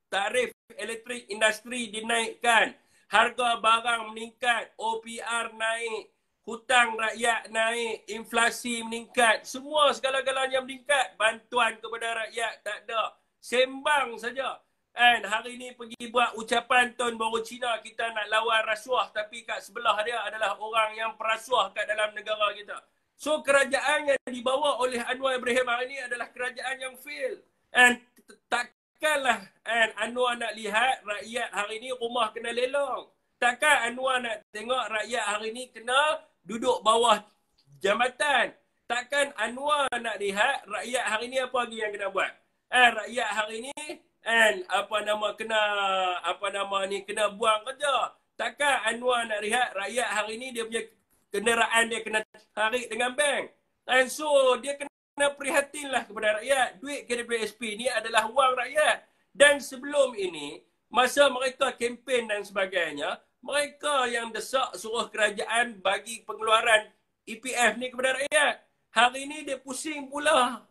Tarif elektrik industri dinaikkan. Harga barang meningkat. OPR naik. Hutang rakyat naik, inflasi meningkat, semua segala-galanya meningkat. Bantuan kepada rakyat tak ada. Sembang saja. And hari ini pergi buat ucapan Tun Baru Cina, kita nak lawan rasuah, tapi kat sebelah dia adalah orang yang perasuah kat dalam negara kita. So kerajaan yang dibawa oleh Anwar Ibrahim hari ini adalah kerajaan yang fail. And takkanlah Anwar nak lihat rakyat hari ini rumah kena lelong. Takkan Anwar nak tengok rakyat hari ini kena duduk bawah jambatan. Takkan Anwar nak lihat rakyat hari ni apa lagi yang kena buat. Rakyat hari ni kena buang kerja. Takkan Anwar nak lihat rakyat hari ni dia punya kenderaan dia kena tarik dengan bank. And so dia kena prihatinlah kepada rakyat. Duit KWSP ni adalah wang rakyat. Dan sebelum ini, masa mereka kempen dan sebagainya, mereka yang desak suruh kerajaan bagi pengeluaran EPF ni kepada rakyat. Hari ni dia pusing pula.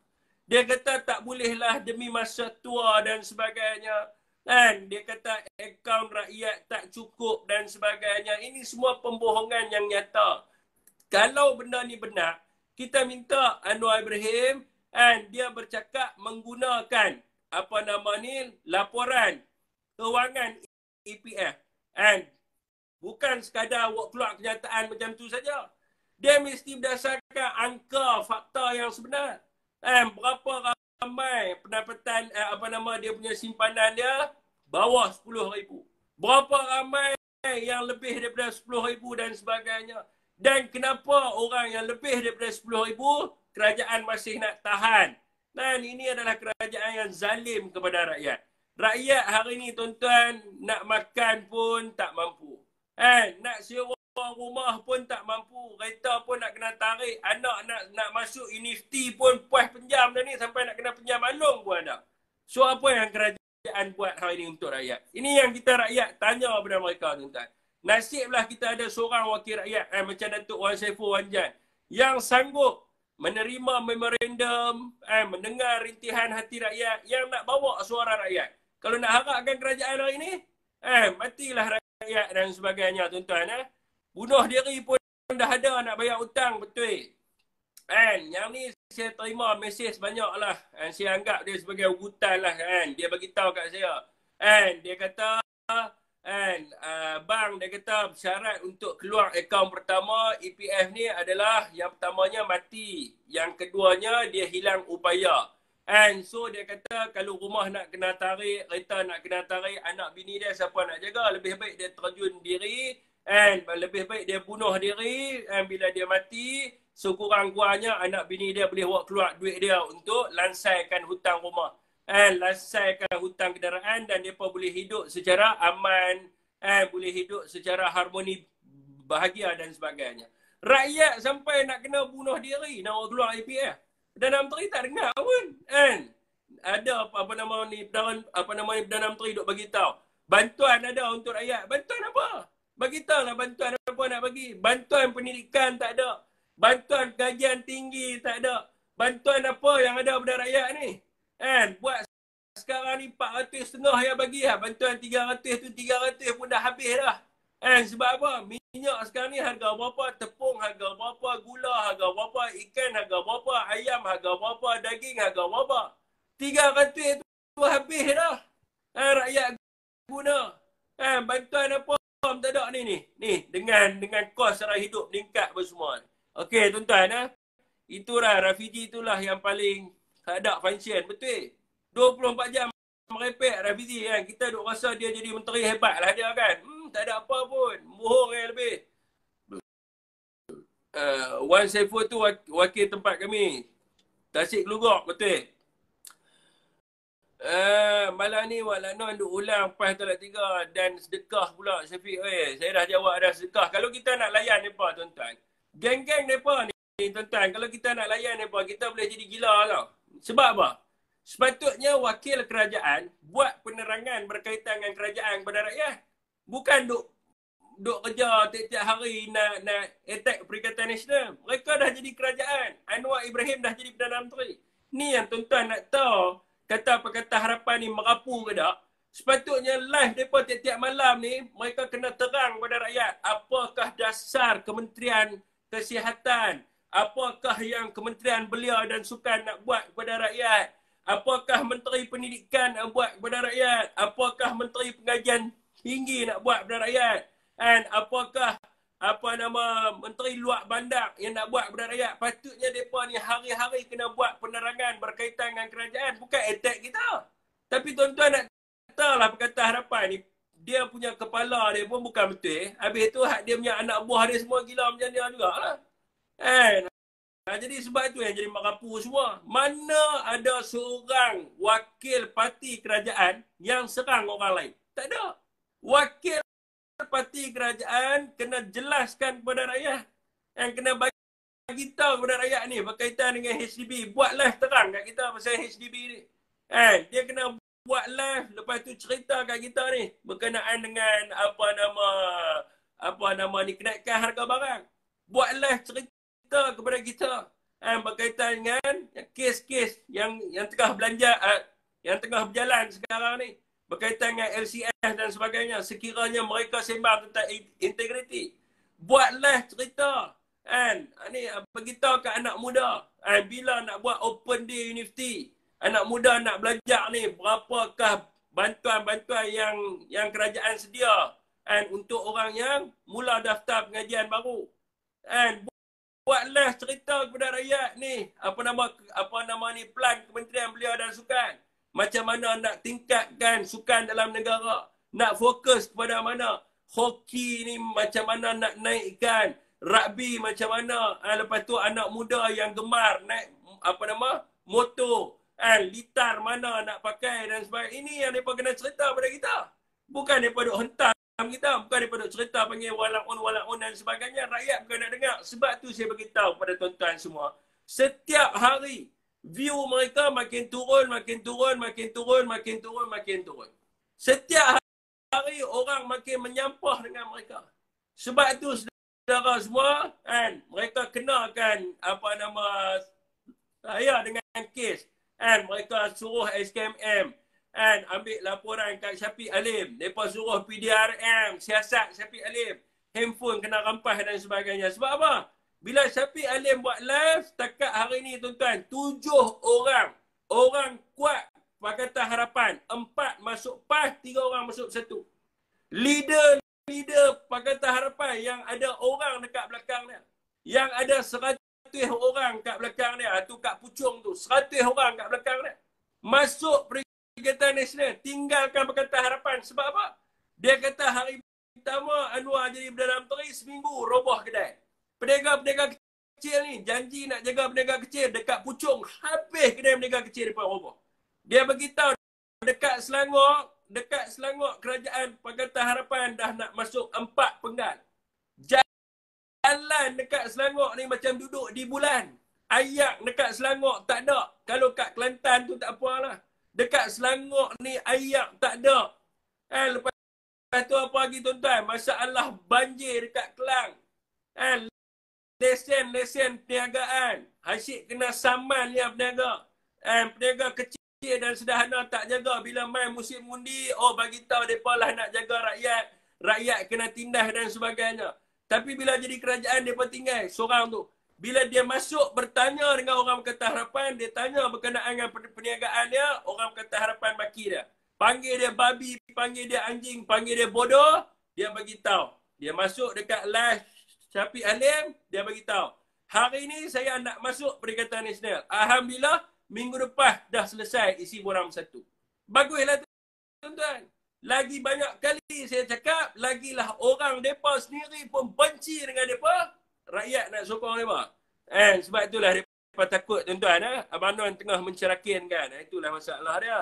Dia kata tak bolehlah demi masa tua dan sebagainya. Dan dia kata akaun rakyat tak cukup dan sebagainya. Ini semua pembohongan yang nyata. Kalau benda ni benar, kita minta Anwar Ibrahim dia bercakap menggunakan laporan kewangan EPF. Bukan sekadar keluar kenyataan macam tu saja. Dia mesti berdasarkan angka, fakta yang sebenar. Berapa ramai pendapatan, dia punya simpanan dia, bawah 10,000. Berapa ramai yang lebih daripada 10,000 dan sebagainya. Dan kenapa orang yang lebih daripada 10,000, kerajaan masih nak tahan. Dan ini adalah kerajaan yang zalim kepada rakyat. Rakyat hari ini, tuan-tuan, nak makan pun tak mampu. Nak sewa rumah pun tak mampu. Kereta pun nak kena tarik. Anak nak masuk universiti pun puas penjam dah ni. Sampai nak kena penjam alung pun ada. So apa yang kerajaan buat hari ini untuk rakyat? Ini yang kita rakyat tanya kepada mereka, tuan-tuan. Nasiblah kita ada seorang wakil rakyat macam Datuk Wan Saiful Wan Jan yang sanggup menerima memorandum, mendengar rintihan hati rakyat, yang nak bawa suara rakyat. Kalau nak harapkan kerajaan hari ini, matilah rakyat dan sebagainya, tuan-tuan. Bunuh diri pun dah ada, nak bayar hutang, betul. Yang ni saya terima mesej banyak lah. Saya anggap dia sebagai ugutan lah. Dia bagi tahu kat saya. Dia kata, bang, dia kata syarat untuk keluar akaun pertama EPF ni adalah yang pertamanya mati. Yang keduanya dia hilang upaya. So dia kata kalau rumah nak kena tarik, kereta nak kena tarik, anak bini dia siapa nak jaga? Lebih baik dia terjun diri, lebih baik dia bunuh diri, bila dia mati, sekurang-kurangnya anak bini dia boleh buat keluar duit dia untuk lansaikan hutang rumah. Lansaikan hutang kenderaan dan mereka boleh hidup secara aman, boleh hidup secara harmoni, bahagia dan sebagainya. Rakyat sampai nak kena bunuh diri, nak keluar EPF. Perdana Menteri tak dengar pun. Ada Perdana Menteri duk bagi tahu. Bantuan ada untuk rakyat. Bantuan apa? Bagi tahu lah bantuan apa nak bagi. Bantuan pendidikan tak ada. Bantuan gajian tinggi tak ada. Bantuan apa yang ada pada rakyat ni? Buat sekarang ni 400 setengah yang bagi lah. Bantuan 300 tu 300 pun dah habis dah. Sebab apa? Minyak sekarang ni harga berapa? Tepung harga berapa? Gula harga berapa? Ikan harga berapa? Ayam harga berapa? Daging harga berapa? 300 tu habis dah. Rakyat guna. Bantuan apa? Tak ada ni. Dengan kos sara hidup meningkat apa semua. Okey, tuan-tuan. Itulah Rafizi itulah yang paling tak ada function. Betul? 24 jam merepek Rafizi kan. Kita duk rasa dia jadi menteri hebat lah dia kan. Tak ada apa pun. Bohong lebih. Wan Saiful tu wakil tempat kami. Tasik Kelugok, betul. Malam ni Wak Laknon duk ulang PAS Talak 3 dan sedekah pula Syafiq. Saya dah jawab dah sedekah. Kalau kita nak layan mereka tuan-tuan. Geng-geng mereka ni tuan-tuan. Kalau kita nak layan mereka, kita boleh jadi gila tau. Sebab apa? Sepatutnya wakil kerajaan buat penerangan berkaitan dengan kerajaan kepada rakyat. Bukan duk kerja tiap-tiap hari nak attack Perikatan Nasional. Mereka dah jadi kerajaan. Anwar Ibrahim dah jadi Perdana Menteri. Ni yang tuan-tuan nak tahu kata Pakatan Harapan ni merapu ke tak? Sepatutnya live mereka tiap-tiap malam ni, mereka kena terang kepada rakyat apakah dasar Kementerian Kesihatan, apakah yang Kementerian Belia dan Sukan nak buat kepada rakyat, apakah Menteri Pendidikan nak buat kepada rakyat, apakah Menteri Pengajian Tinggi nak buat kepada rakyat, dan apakah Menteri Luar Bandar yang nak buat kepada rakyat. Patutnya mereka ni hari-hari kena buat penerangan berkaitan dengan kerajaan, bukan attack kita. Tapi tuan-tuan nak tahulah Pakatan Harapan ni, dia punya kepala dia pun bukan betul. Habis tu dia punya anak buah dia semua gila macam dia jugalah. Jadi sebab tu yang jadi merapu semua. Mana ada seorang wakil parti kerajaan yang serang orang lain? Tak ada. Wakil parti kerajaan kena jelaskan kepada rakyat. Yang kena bagi tahu kepada rakyat ni berkaitan dengan HDB. Buatlah terang kat kita pasal HDB ni. Dia kena buat live, lepas tu cerita kat kita ni berkenaan dengan kenaikan harga barang. Buat live cerita kepada kita berkaitan dengan kes-kes yang tengah yang tengah berjalan sekarang ni berkaitan dengan LCS dan sebagainya. Sekiranya mereka sembang tentang integriti, buat live cerita ni beritahu kat anak muda bila nak buat open day university. Anak muda nak belajar ni, berapakah bantuan-bantuan yang kerajaan sedia untuk orang yang mula daftar pengajian baru. Buatlah cerita kepada rakyat ni, plan Kementerian Belia dan Sukan. Macam mana nak tingkatkan sukan dalam negara. Nak fokus kepada mana. Hoki ni macam mana nak naikkan. Rugby macam mana. Lepas tu anak muda yang gemar naik motor. Litar mana nak pakai dan sebagainya. Ini yang mereka kena cerita pada kita. Bukan mereka duk hentam kita. Bukan mereka duk cerita panggil walaun dan sebagainya. Rakyat bukan nak dengar. Sebab tu saya beritahu kepada tuan-tuan semua. Setiap hari, view mereka makin turun. Setiap hari, orang makin menyampah dengan mereka. Sebab tu, saudara semua, mereka kenakan saya dengan kes. Mereka suruh SKMM ambil laporan kat Syafiq Alim. Mereka suruh PDRM siasat Syafiq Alim. Handphone kena rampas dan sebagainya. Sebab apa? Bila Syafiq Alim buat live, setakat hari ni tuan-tuan, 7 orang kuat Pakatan Harapan. 4 masuk PAS, 3 orang masuk 1. Leader Pakatan Harapan yang ada orang dekat belakang dia. Yang ada 100 orang kat belakang dia. Tu kat Puchong tu. 100 orang kat belakang dia. Masuk Perikatan Nasional. Tinggalkan Pakatan Harapan. Sebab apa? Dia kata hari pertama Anwar jadi Perdana Menteri, seminggu roboh kedai. Peniaga kecil ni janji nak jaga peniaga kecil dekat Puchong. Habis kedai peniaga kecil depan roboh. Dia beritahu dekat Selangor kerajaan Pakatan Harapan dah nak masuk 4 penggal. Jalan dekat Selangor ni macam duduk di bulan. Ayak dekat Selangor tak ada. Kalau kat Kelantan tu tak apalah. Dekat Selangor ni ayak tak ada. Lepas tu apa lagi tuan-tuan? Masalah banjir dekat Kelang. Lesen perniagaan. Asyik kena saman dia peniaga. Peniaga kecil dan sederhana tak jaga. Bila main musim undi, bagi tahu mereka lah nak jaga rakyat. Rakyat kena tindas dan sebagainya. Tapi bila jadi kerajaan, mereka tinggal seorang tu. Bila dia masuk bertanya dengan orang Pakatan Harapan, dia tanya berkenaan dengan perniagaan dia, orang Pakatan Harapan maki dia. Panggil dia babi, panggil dia anjing, panggil dia bodoh, dia bagi tahu. Dia masuk dekat live Syafiq Alim, dia bagi tahu. Hari ni saya nak masuk Perikatan Nasional. Alhamdulillah, minggu depan dah selesai isi borang 1. Baguslah tuan-tuan. Lagi banyak kali saya cakap, lagilah orang mereka sendiri pun benci dengan mereka. Rakyat nak sokong mereka. Sebab itulah mereka takut tuan-tuan. Abang Non tengah mencerakinkan. Itulah masalah dia.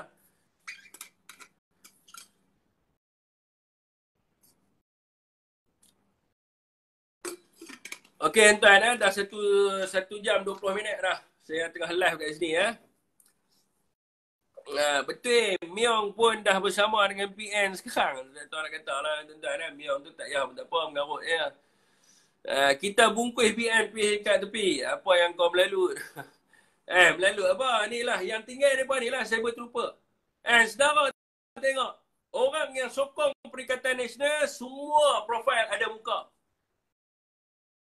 Okey tuan, dah satu jam 20 minit dah. Saya tengah live kat sini ya. Betul, Miong pun dah bersama dengan PN sekarang. Tuan nak kata lah tuan-tuan, Miong tu tak payah tak apa mengarut ya. Kita bungkus PN pergi kat tepi. Apa yang kau melalut? Melalut apa? Ni lah yang tinggal depan ni lah saya berterupa. Saudara tengok. Orang yang sokong Perikatan Nasional semua profil ada muka.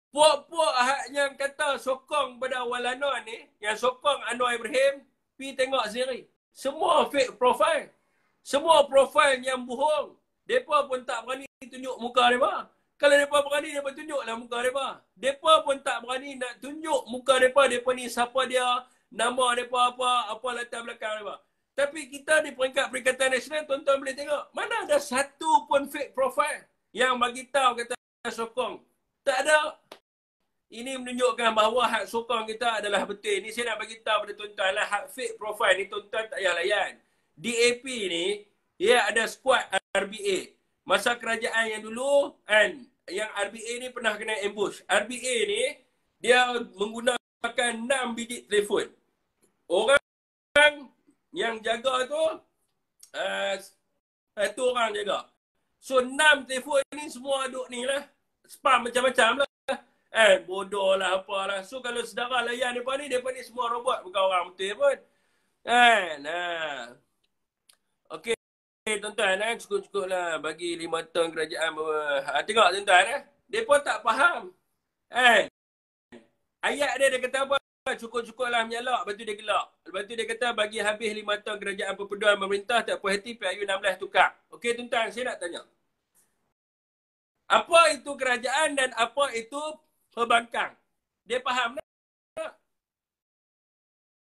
Puak-puak yang kata sokong pada Walanon ni, yang sokong Anwar Ibrahim, pergi tengok sendiri. Semua fake profile. Semua profile yang bohong. Mereka pun tak berani tunjuk muka mereka. Kalau mereka berani, mereka tunjuklah muka mereka. Mereka pun tak berani nak tunjuk muka mereka. Mereka ni siapa dia, nama mereka apa latar belakang mereka. Tapi kita di peringkat Perikatan Nasional, tuan-tuan boleh tengok. Mana ada satu pun fake profile yang bagi tahu kata sokong. Tak ada. Ini menunjukkan bahawa hak sokong kita adalah betul. Ini saya nak bagi tahu pada tuan-tuan lah. Hak fake profile ni tuan-tuan tak payah layan. DAP ni, dia ada skuad RBA. Masa kerajaan yang dulu, kan, yang RBA ni pernah kena ambush. RBA ni, dia menggunakan 6 biji telefon. Orang yang jaga tu, satu orang jaga. So 6 telefon ni semua duduk ni lah. Spam macam-macam lah. Bodoh lah apalah. So kalau saudara layan mereka ni semua robot. Bukan orang betul pun. Okey tuan-tuan, cukup-cukup lah bagi 5 tahun kerajaan. Tengok tuan-tuan, mereka tak faham. Ayat dia kata apa? Cukup-cukup lah menyalak. Lepas tu dia gelak. Lepas tu dia kata bagi habis 5 tahun kerajaan perpaduan pemerintah tak puas hati PRU16 tukar. Okey tuan-tuan, saya nak tanya. Apa itu kerajaan dan apa itu perbankan? Dia faham tak?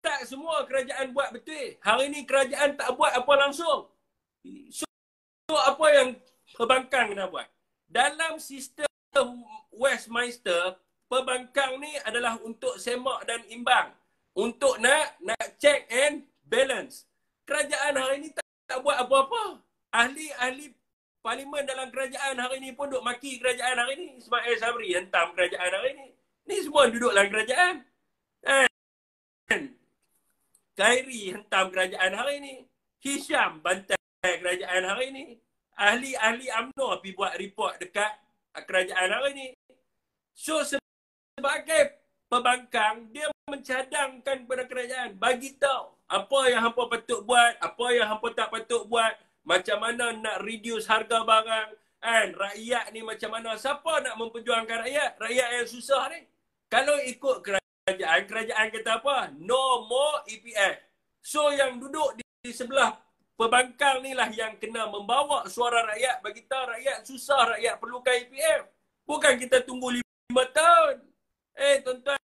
Tak semua kerajaan buat betul. Hari ni kerajaan tak buat apa langsung. So apa yang perbankan kena buat? Dalam sistem Westminster, perbankan ni adalah untuk semak dan imbang. Untuk nak check and balance. Kerajaan hari ni tak buat apa-apa. Ahli-ahli Parlimen dalam kerajaan hari ni pun duk maki kerajaan hari ni. Ismail Sabri hentam kerajaan hari ni. Ni semua duduk dalam kerajaan. Khairi hentam kerajaan hari ni. Hisham bantai kerajaan hari ni. Ahli-ahli UMNO pergi buat report dekat kerajaan hari ni. So sebagai pembangkang, dia mencadangkan kepada kerajaan. Bagi tahu apa yang hampa patut buat, apa yang hampa tak patut buat. Macam mana nak reduce harga barang. Rakyat ni macam mana. Siapa nak memperjuangkan rakyat? Rakyat yang susah ni. Kalau ikut kerajaan kata apa? No more EPF. So yang duduk di sebelah perbankan ni lah yang kena membawa suara rakyat. Bagi tahu rakyat susah, rakyat perlukan EPF. Bukan kita tunggu 5 tahun. Tuan-tuan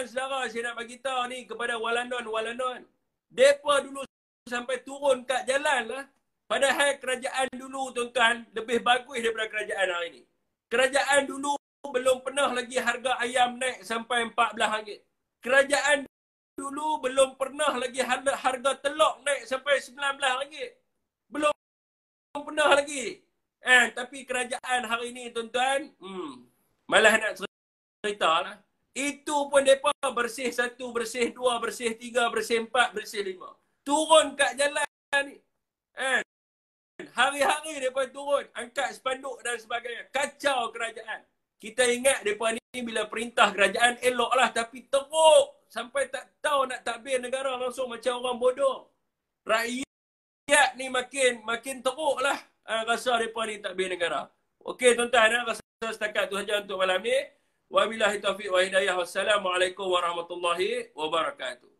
saudara, saya nak bagi tahu ni kepada Walanon. Depa dulu sampai turun kat jalan lah. Padahal kerajaan dulu tuan-tuan lebih bagus daripada kerajaan hari ini. Kerajaan dulu belum pernah lagi harga ayam naik sampai RM14. Kerajaan dulu belum pernah lagi harga telur naik sampai RM19. Belum pernah lagi. Tapi kerajaan hari ini tuan-tuan, malah nak cerita lah. Itu pun mereka bersih 1, bersih 2, bersih 3, bersih 4, bersih 5. Turun kat jalan ni. Hari-hari mereka turun, angkat spanduk dan sebagainya. Kacau kerajaan. Kita ingat mereka ni bila perintah kerajaan eloklah, tapi teruk. Sampai tak tahu nak takbir negara langsung macam orang bodoh. Rakyat ni makin teruk lah. Rasa mereka ni takbir negara. Okey tuan-tuan, rasa setakat tu saja untuk malam ni. Wabillahi taufiq wa hidayah. Wassalamualaikum warahmatullahi wabarakatuh.